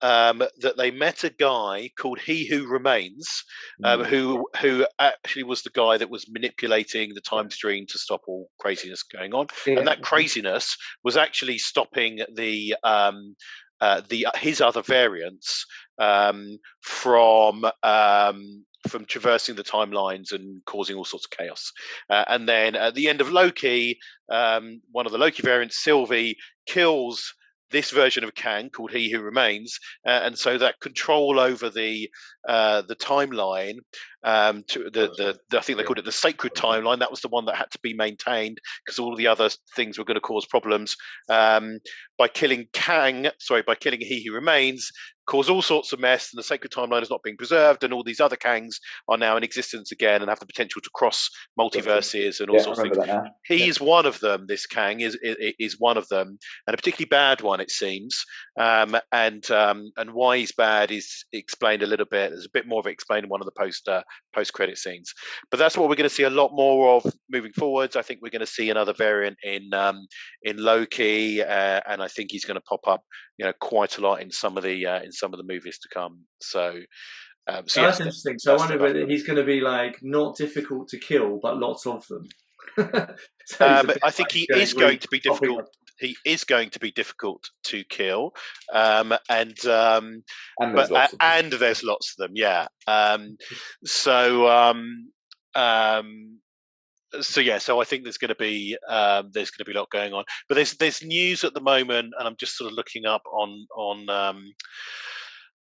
that they met a guy called He Who Remains, who actually was the guy that was manipulating the time stream to stop all craziness going on, and that craziness was actually stopping his other variants from traversing the timelines and causing all sorts of chaos. And then at the end of Loki, one of the Loki variants, Sylvie, kills this version of Kang called He Who Remains, and so that control over the timeline, I think they called it the sacred timeline. That was the one that had to be maintained because all the other things were going to cause problems. By killing He Who Remains, cause all sorts of mess, and the sacred timeline is not being preserved, and all these other Kangs are now in existence again and have the potential to cross multiverses and all sorts of things. He is one of them. This Kang is one of them, and a particularly bad one, it seems. And why he's bad is explained a little bit. There's a bit more of it explained in one of the post-credit scenes. But that's what we're going to see a lot more of moving forwards. I think we're going to see another variant in Loki, and I think he's going to pop up, quite a lot in some of the movies to come. So that's interesting. So I wonder whether he's going to be like not difficult to kill, but lots of them. I think he is going to be difficult. He is going to be difficult to kill, and there's lots of them. Yeah. So I think there's going to be a lot going on. But there's news at the moment, and I'm just sort of looking up on.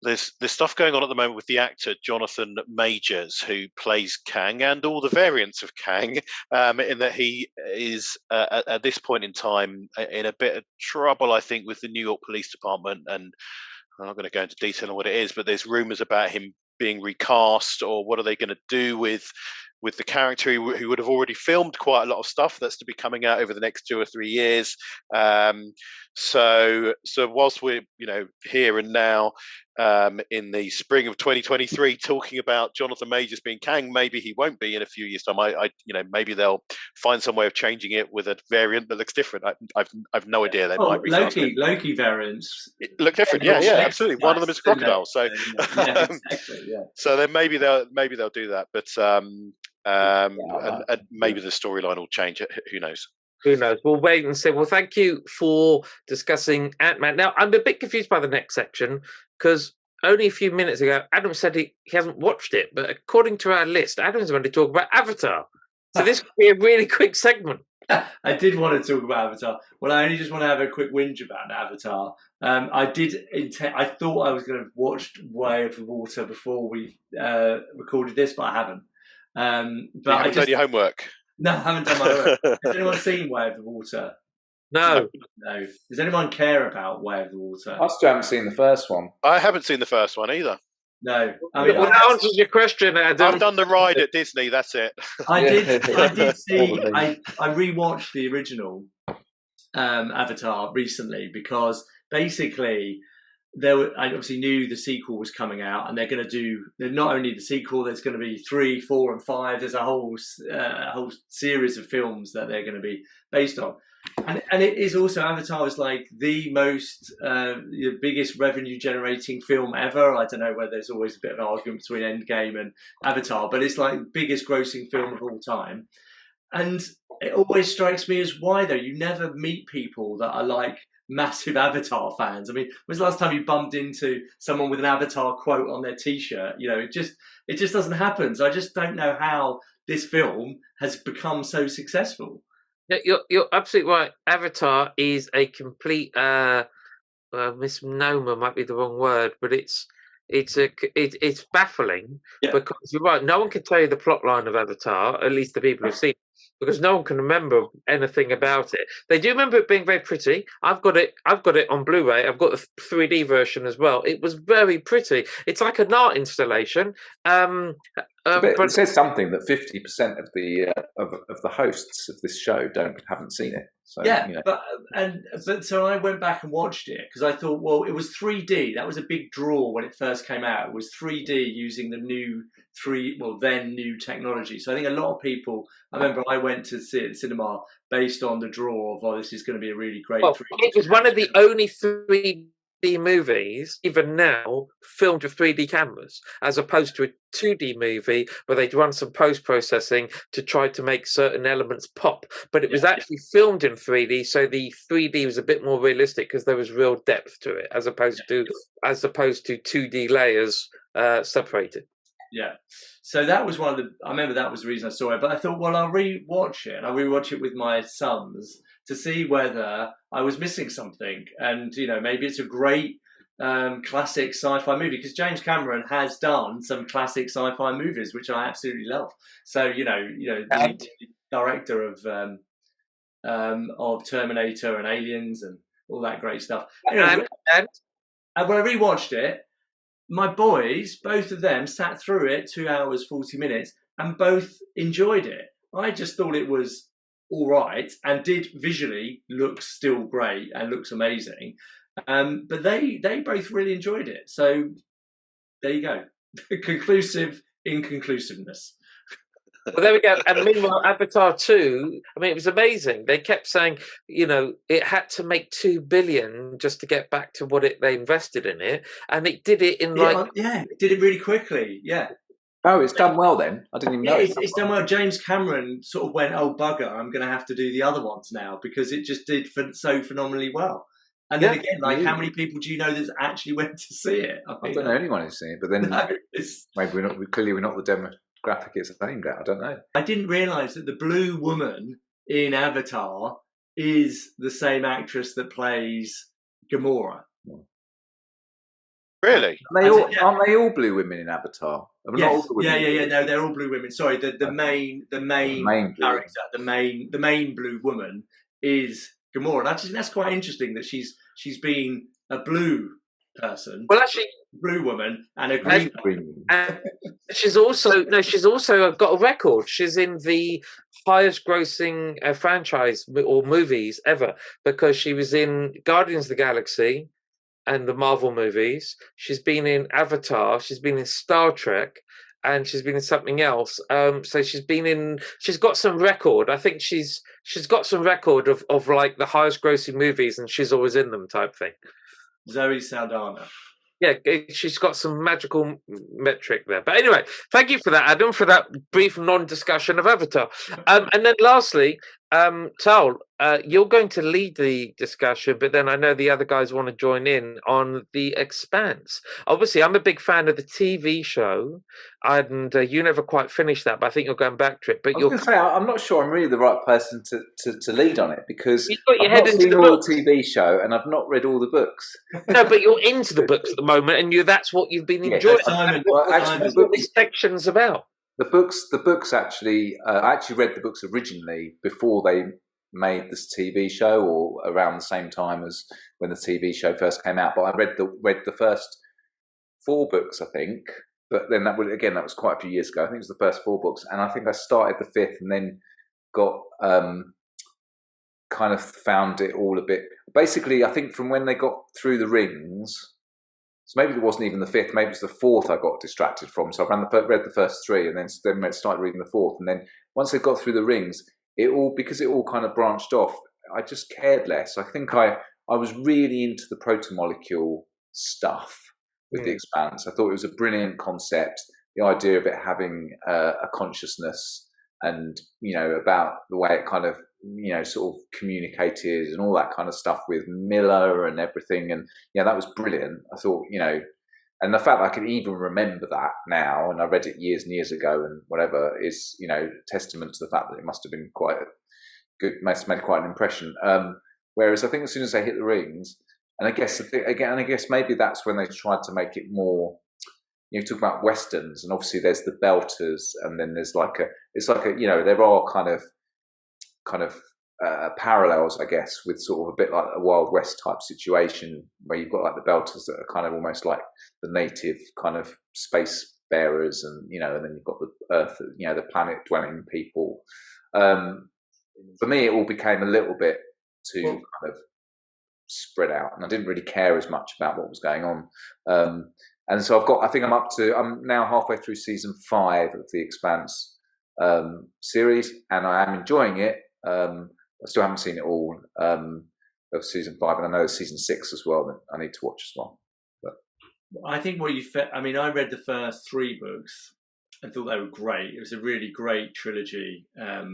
There's stuff going on at the moment with the actor Jonathan Majors, who plays Kang and all the variants of Kang, in that he is at this point in time in a bit of trouble, I think, with the New York Police Department. And I'm not going to go into detail on what it is, but there's rumours about him being recast, or what are they going to do with the character who would have already filmed quite a lot of stuff that's to be coming out over the next 2 or 3 years. So whilst we're here and now in the spring of 2023 talking about Jonathan Majors being Kang, maybe he won't be in a few years' time. maybe they'll find some way of changing it with a variant that looks different. I've no idea. They might Loki variants look different. Yeah, absolutely. One of them is a crocodile. So exactly, yeah. So then maybe they'll do that, but and maybe the storyline will change. Who knows? Who knows? We'll wait and see. Well, thank you for discussing Ant-Man. Now, I'm a bit confused by the next section, because only a few minutes ago, Adam said he hasn't watched it, but according to our list, Adam's going to talk about Avatar. So this could be a really quick segment. I did want to talk about Avatar. Well, I only just want to have a quick whinge about Avatar. I thought I was going to watch Way of the Water before we recorded this, but I haven't. But I haven't done your homework. No, I haven't done my work. Has anyone seen Way of the Water? No. Does anyone care about Way of the Water? I still haven't seen the first one. I haven't seen the first one either. No. Well, that answers your question, Adam. I've done the ride at Disney, that's it. I did see, I rewatched the original Avatar recently, because basically I obviously knew the sequel was coming out, and they're not only the sequel, there's going to be 3, 4 and 5. There's a whole series of films that they're going to be based on. And it is also, Avatar is like the most, the biggest revenue generating film ever. I don't know whether there's always a bit of an argument between Endgame and Avatar, but it's like the biggest grossing film of all time. And it always strikes me as why though you never meet people that are like massive Avatar fans. I mean, when's the last time you bumped into someone with an Avatar quote on their T-shirt? You know, it just doesn't happen. So I just don't know how this film has become so successful. Yeah, you're absolutely right. Avatar is a complete misnomer, might be the wrong word, but it's baffling because you're right. No one can tell you the plot line of Avatar, at least the people who've seen it, because no one can remember anything about it. They do remember it being very pretty. I've got it on Blu-ray. I've got the 3D version as well. It was very pretty. It's like an art installation. But it says something that 50% of the hosts of this show haven't seen it. So, yeah, you know. but so I went back and watched it because I thought, well, it was 3D. That was a big draw when it first came out. It was 3D using the new new technology. So I think a lot of people. I remember I went to see it at the cinema based on the draw of, this is going to be a really great. Well, it was one of the only 3D movies, even now, filmed with 3D cameras, as opposed to a 2D movie where they'd run some post-processing to try to make certain elements pop. But it was actually filmed in 3D, so the 3D was a bit more realistic because there was real depth to it, as opposed to 2D layers separated. Yeah. So that was I remember that was the reason I saw it. But I thought, well, I'll rewatch it. And I'll rewatch it with my sons to see whether I was missing something. And, maybe it's a great classic sci-fi movie, because James Cameron has done some classic sci-fi movies, which I absolutely love. So, the director of Terminator and Aliens and all that great stuff. And when I rewatched it, my boys, both of them, sat through it 2 hours, 40 minutes, and both enjoyed it. I just thought it was all right and did visually look still great and looks amazing. But they both really enjoyed it. So there you go. Conclusive inconclusiveness. Well, there we go. And meanwhile, Avatar 2, I mean, it was amazing. They kept saying, it had to make $2 billion just to get back to what they invested in it. And it did it in it did it really quickly. Yeah. Oh, it's done well then. I didn't even know. It's done well. James Cameron sort of went, oh, bugger, I'm going to have to do the other ones now, because it just did so phenomenally well. And then again, how many people do you know that actually went to see it? I don't know anyone who's seen it, but then maybe we're not the demographic it's aimed at. I don't know. I didn't realise that the blue woman in Avatar is the same actress that plays Gamora. Really? Aren't they all blue women in Avatar? Yes. Yeah. No, they're all blue women. Sorry, the main character, the main blue woman is Gamora. That's quite interesting that she's been a blue person. Well, actually, blue woman and a green woman. And she's also got a record. She's in the highest grossing franchise or movies ever, because she was in Guardians of the Galaxy and the Marvel movies. She's been in Avatar. She's been in Star Trek. And she's been in something else. So she's got some record. I think she's got some record of like the highest grossing movies, and she's always in them type thing. Zoe Saldana. Yeah, she's got some magical metric there. But anyway, thank you for that, Adam, for that brief non-discussion of Avatar. And then lastly, Tal, you're going to lead the discussion, but then I know the other guys want to join in on The Expanse. Obviously, I'm a big fan of the TV show, and you never quite finished that, but I think you're going back to it. But I'm not sure I'm really the right person to lead on it, because I've not seen all the TV show and I've not read all the books. No, but you're into the books at the moment, and that's what you've been enjoying. That's what this section's about. The books actually, I actually read the books originally before they made this TV show, or around the same time as when the TV show first came out. But I read the first 4 books, I think. But then that was quite a few years ago. I think it was the first 4 books, and I think I started the 5th, and then got kind of found it all a bit. Basically, I think from when they got through the rings. So maybe it wasn't even the 5th, maybe it's the 4th I got distracted from. So I read the first 3, and then started reading the 4th. And then once they got through the rings, because it all kind of branched off, I just cared less. I think I was really into the proto-molecule stuff with The Expanse. I thought it was a brilliant concept, the idea of it having a consciousness and about the way it kind of sort of communicated and all that kind of stuff with Miller and everything, and that was brilliant. I thought, and the fact that I can even remember that now, and I read it years and years ago, and whatever, is testament to the fact that it must have been quite good, must have made quite an impression. Whereas I think as soon as they hit the rings, and I guess maybe that's when they tried to make it more. You talk about westerns, and obviously there's the belters, and then there's there are kind of parallels, I guess, with sort of a bit like a Wild West type situation where you've got like the belters that are kind of almost like the native kind of space bearers, and and then you've got the Earth, the planet dwelling people. For me, it all became a little bit too kind of spread out, and I didn't really care as much about what was going on. And so I'm now halfway through season 5 of the Expanse series, and I am enjoying it. I still haven't seen it all of season 5, and I know there's season 6 as well that I need to watch as well. But I think I read the first 3 books and thought they were great. It was a really great trilogy. I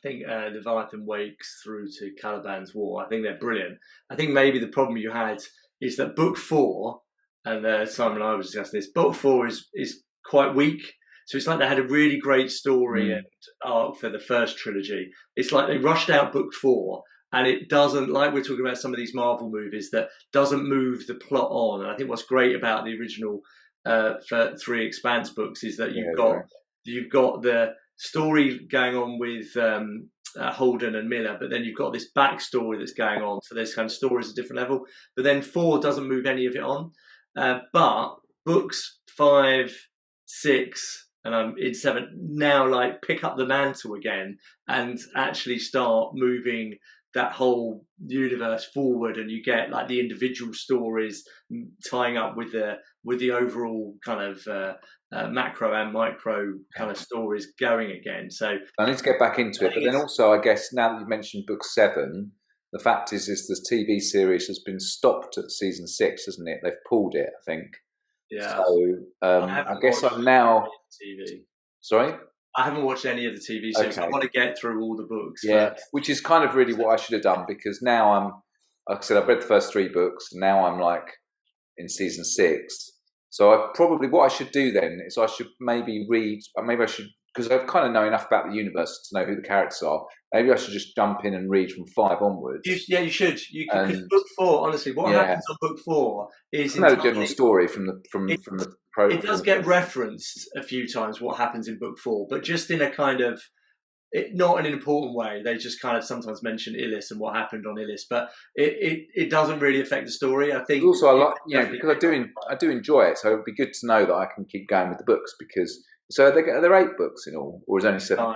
think Leviathan Wakes through to Caliban's War. I think they're brilliant. I think maybe the problem you had is that book 4, and Simon and I were discussing this, book 4 is quite weak. So it's like they had a really great story and arc for the first trilogy. It's like they rushed out book 4, and it doesn't, like we're talking about some of these Marvel movies, that doesn't move the plot on. And I think what's great about the original 3 Expanse books is that you've got the story going on with Holden and Miller, but then you've got this backstory that's going on. So there's kind of stories at a different level. But then 4 doesn't move any of it on. But books 5, 6, and I'm in 7 now, like pick up the mantle again and actually start moving that whole universe forward, and you get like the individual stories tying up with the overall kind of macro and micro kind of stories going again. So I need to get back into it, but then also I guess now that you've mentioned book 7, the fact is the TV series has been stopped at season 6, isn't it? They've pulled it, I think. Yeah. So I guess I'm now. TV. Sorry. I haven't watched any of the TV series. Okay. I want to get through all the books. Yeah, which is kind of really what I should have done, because now like I said, I've read the first 3 books, and now I'm like in season 6. So what I should do then is I should because I kind of know enough about the universe to know who the characters are. Maybe I should just jump in and read from 5 onwards. You should. Because book 4, honestly, what happens on book 4 is no general story from the It does get referenced a few times what happens in book 4, but just in a kind of not in an important way. They just kind of sometimes mention Illis and what happened on Illis, but it doesn't really affect the story. I think also I like because I do enjoy it, so it'd be good to know that I can keep going with the books, because are there 8 books in all, or is there only 7? 9.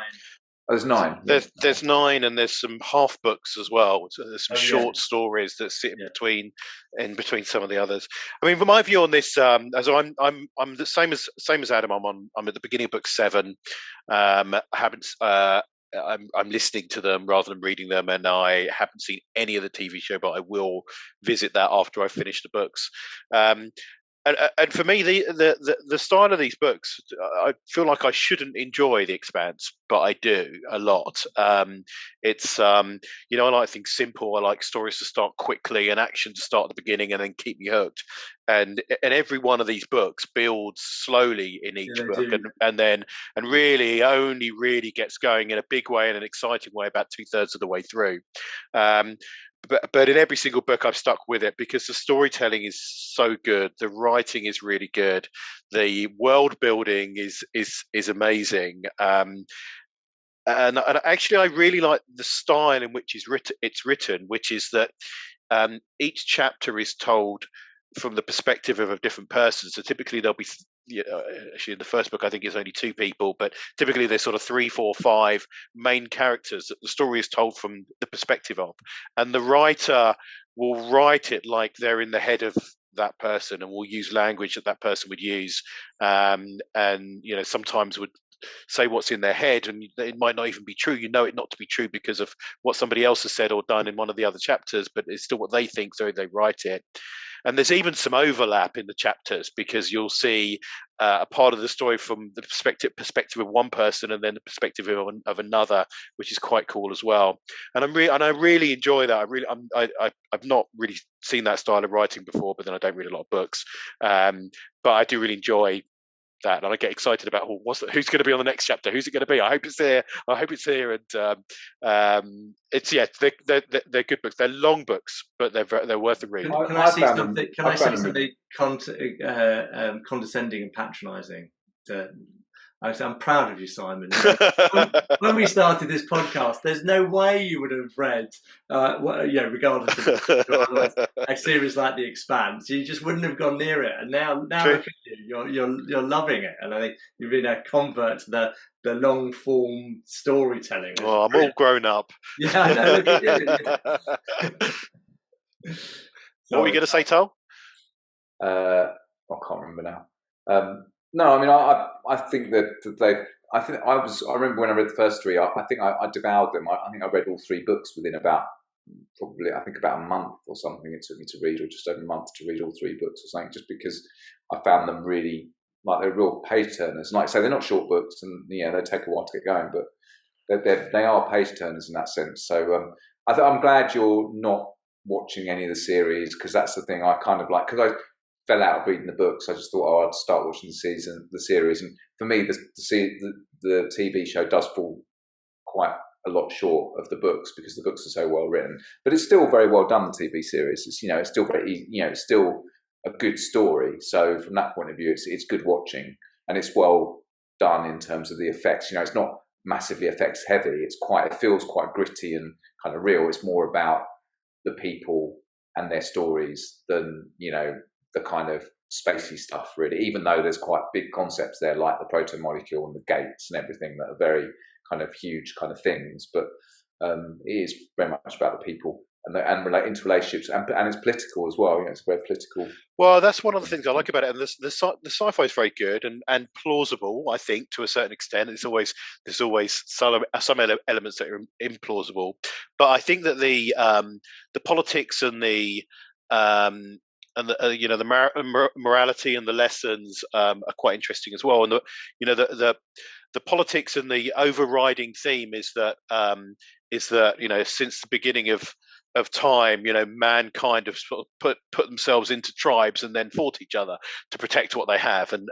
Oh, there's 9. There's 9, and there's some half books as well. So there's some short stories that sit in between some of the others. I mean, from my view on this, as I'm the same as Adam. I'm at the beginning of book 7. I haven't. I'm listening to them rather than reading them, and I haven't seen any of the TV show, but I will visit that after I finish the books. And for me, the style of these books, I feel like I shouldn't enjoy The Expanse, but I do a lot. It's I like things simple. I like stories to start quickly and action to start at the beginning and then keep me hooked. And every one of these books builds slowly in each book, and really only really gets going in a big way and an exciting way about 2/3 of the way through. But in every single book, I've stuck with it because the storytelling is so good, the writing is really good, the world building is amazing, and actually, I really like the style in which it's written, which is that each chapter is told from the perspective of a different person. So typically, there'll be actually in the first book I think it's only 2 people, but typically there's sort of 3, 4, 5 main characters that the story is told from the perspective of, and the writer will write it like they're in the head of that person and will use language that person would use, and sometimes would say what's in their head, and it might not even be true. You know it not to be true because of what somebody else has said or done in one of the other chapters, but it's still what they think, so they write it. there's even some overlap in the chapters, because you'll see a part of the story from the perspective of one person, and then the perspective of another, which is quite cool as well. And I really enjoy that. I've not really seen that style of writing before, but then I don't read a lot of books. But I do really enjoy that, and I get excited about who's going to be on the next chapter. Who's it going to be? I hope it's here. And they're good books. They're long books, but they're worth a read. Can I say something? Can I say something condescending and patronising? I'm proud of you, Simon. When we started this podcast, there's no way you would have read, regardless of a series like The Expanse, you just wouldn't have gone near it. And now look at you, you're loving it, and I think you've been a convert to the long form storytelling. Oh, I'm all grown up. Yeah, I know. Look at you. What were you going to say, Tal? I can't remember now. No, I mean, I think that I remember when I read the first three. I think I devoured them. I think I read all three books within about a month or something. It took me to read, or just over a month to read all three books or something, just because I found them really, like, they're real page turners. Like I say, they're not short books, and they take a while to get going, but they are page turners in that sense. So I'm glad you're not watching any of the series, because that's the thing I kind of like, because I fell out of reading the books. I just thought, I'd start watching the series. And for me, the TV show does fall quite a lot short of the books, because the books are so well written. But it's still very well done, the TV series. It's, it's still very, it's still a good story. So from that point of view, it's good watching, and it's well done in terms of the effects. It's not massively effects heavy. It feels quite gritty and kind of real. It's more about the people and their stories than, the kind of spacey stuff, really, even though there's quite big concepts there, like the proto-molecule and the gates and everything, that are very kind of huge kind of things. But it is very much about the people and relating to relationships, and it's political as well. It's very political. Well, that's one of the things I like about it, and the sci-fi is very good and plausible, I think, to a certain extent. There's always some elements that are implausible, but I think that the politics and the morality and the lessons are quite interesting as well. And the politics and the overriding theme is that since the beginning of time, mankind have sort of put themselves into tribes and then fought each other to protect what they have, and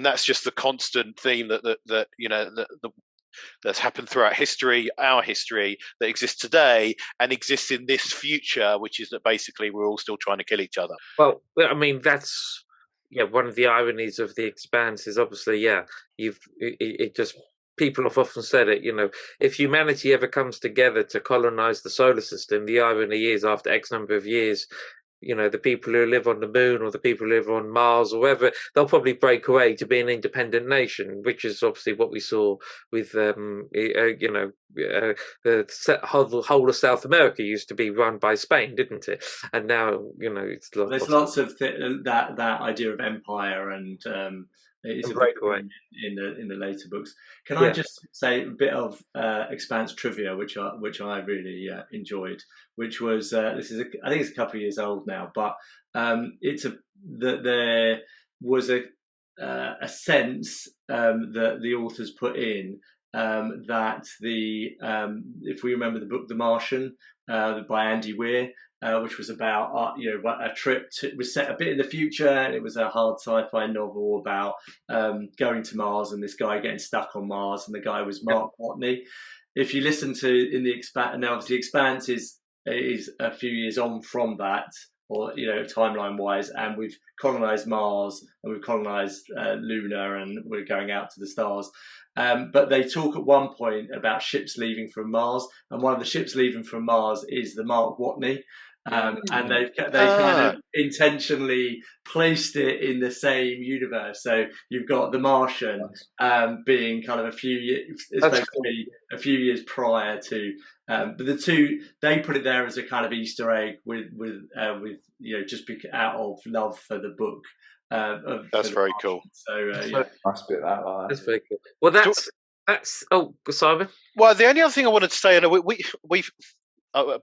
that's just the constant theme that's happened throughout history, our history, that exists today and exists in this future, which is that basically we're all still trying to kill each other. Well, I mean, that's one of the ironies of The Expanse is obviously, it just, people have often said it, if humanity ever comes together to colonize the solar system, the irony is, after X number of years, the people who live on the moon or the people who live on Mars or wherever, they'll probably break away to be an independent nation, which is obviously what we saw with, the whole of South America used to be run by Spain, didn't it? And now, it's there's lots of that idea of empire, and it's a breakaway in the later books. Can I just say a bit of Expanse trivia, which I really enjoyed, which was I think it's a couple of years old now, but there was a sense that the authors put in that if we remember the book The Martian by Andy Weir, which was about a trip was set a bit in the future, and it was a hard sci-fi novel about going to Mars and this guy getting stuck on Mars, and the guy was Mark Watney. If you listen to in the Expanse, now obviously Expanse is a few years on from that, or timeline wise, and we've colonized Mars and we've colonized Luna, and we're going out to the stars. But they talk at one point about ships leaving from Mars, and one of the ships leaving from Mars is the Mark Watney. And they kind of intentionally placed it in the same universe. So you've got The Martian being kind of a few years prior to, but the two, they put it there as a kind of Easter egg with just out of love for the book. That's very cool. So nice bit that. That's very cool. Well, that's Simon. Well, the only other thing I wanted to say, and we've I'll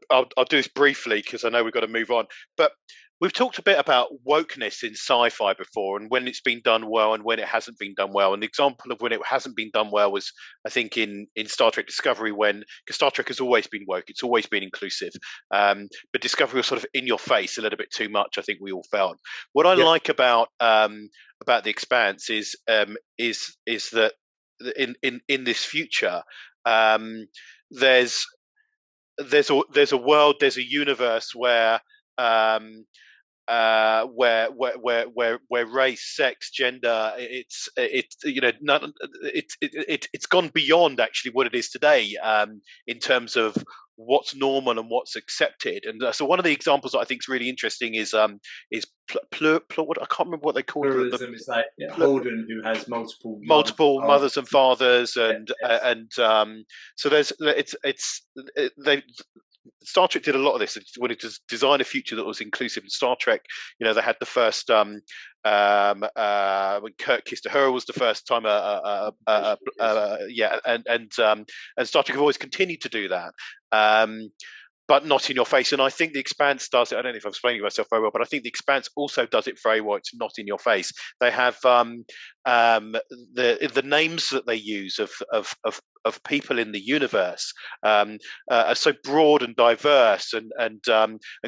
do this briefly because I know we've got to move on. But We've talked a bit about wokeness in sci-fi before, and when it's been done well and when it hasn't been done well. And the example of when it hasn't been done well was, I think, in Star Trek Discovery, because Star Trek has always been woke, it's always been inclusive. But Discovery was sort of in your face a little bit too much, I think we all felt. What I like about The Expanse is that in this future, there's a world, there's a universe where where race, sex, gender, it's gone beyond actually what it is today, in terms of what's normal and what's accepted. And so one of the examples that I think is really interesting is what I can't remember what they call it. Pluralism is like Holden, who has multiple mothers and fathers, and so Star Trek did a lot of this. It wanted to design a future that was inclusive. In Star Trek, they had the first when Kirk kissed Uhura was the first time. And Star Trek have always continued to do that. But not in your face. And I think The Expanse does it. I don't know if I'm explaining myself very well, but I think The Expanse also does it very well. It's not in your face. They have the names that they use of people in the universe are so broad and diverse, and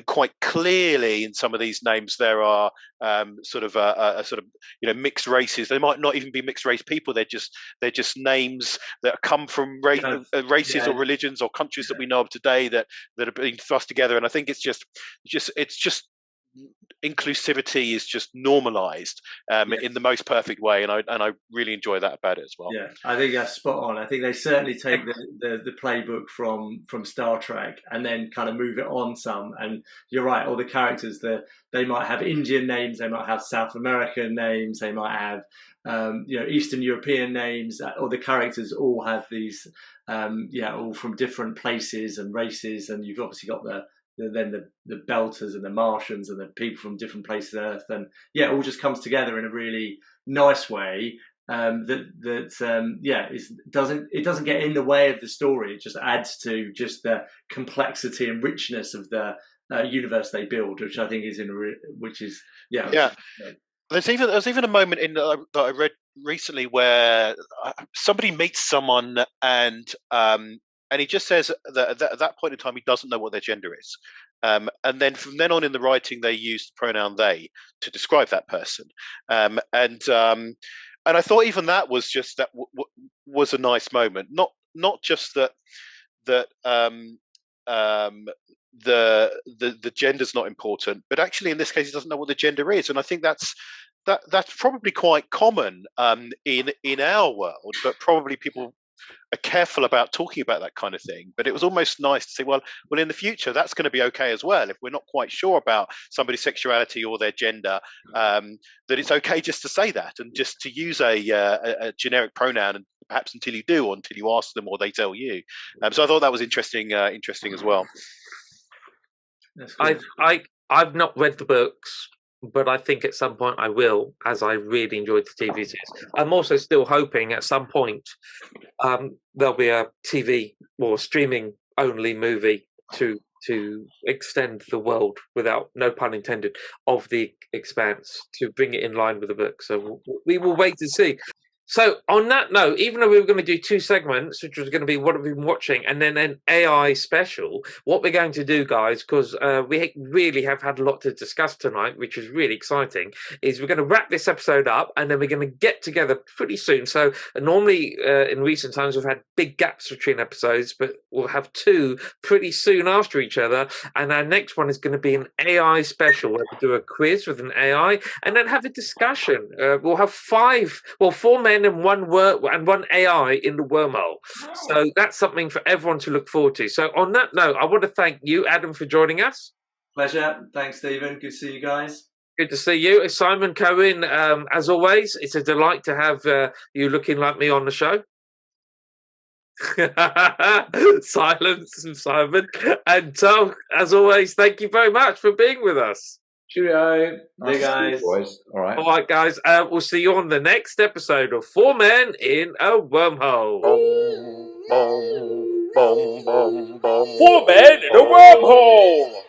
quite clearly in some of these names there are mixed races. They might not even be mixed race people. They're just names that come from races or religions or countries that we know of today that are being thrust together. And I think it's just inclusivity is just normalized in the most perfect way, and I really enjoy that about it as well. Yeah, I think that's spot on. I think they certainly take the playbook from Star Trek and then kind of move it on some. And you're right, all the characters, they might have Indian names, they might have South American names, they might have Eastern European names, or the characters all have these all from different places and races. And you've obviously got the Belters and the Martians and the people from different places on Earth, and it all just comes together in a really nice way. It doesn't get in the way of the story. It just adds to just the complexity and richness of the universe they build, which I think is There's even a moment that I read recently where somebody meets someone and he just says that at that point in time he doesn't know what their gender is, and then from then on in the writing they use the pronoun they to describe that person, and I thought even that was was a nice moment. Not just that the gender's not important, but actually in this case he doesn't know what the gender is, and I think that's probably quite common in our world, but probably people are careful about talking about that kind of thing. But it was almost nice to say, well, in the future that's going to be okay as well. If we're not quite sure about somebody's sexuality or their gender, that it's okay just to say that and just to use a generic pronoun, and perhaps until you do, or until you ask them or they tell you. So I thought that was interesting as well. That's cool. I've not read the books, but I think at some point I will, as I really enjoyed the TV series. I'm also still hoping at some point there'll be a TV or streaming only movie to extend the world, without no pun intended, of The Expanse, to bring it in line with the book. So we will wait to see. So on that note, even though we were going to do 2 segments, which was going to be what have we been watching and then an AI special, what we're going to do, guys, because we really have had a lot to discuss tonight, which is really exciting, is we're going to wrap this episode up and then we're going to get together pretty soon. So normally in recent times we've had big gaps between episodes, but we'll have 2 pretty soon after each other. And our next one is going to be an AI special where we do a quiz with an AI and then have a discussion. We'll have 4 men and one AI in the wormhole. So that's something for everyone to look forward to. So on that note, I want to thank you, Adam, for joining us. Pleasure. Thanks, Stephen. Good to see you guys. Good to see you. Simon Cohen, as always, it's a delight to have you looking like me on the show. Silence from Simon. And Tom, as always, thank you very much for being with us. Cheerio. Nice hey guys. Boys. All right, guys. We'll see you on the next episode of 4 Men in a Wormhole. 4 Men in a Wormhole.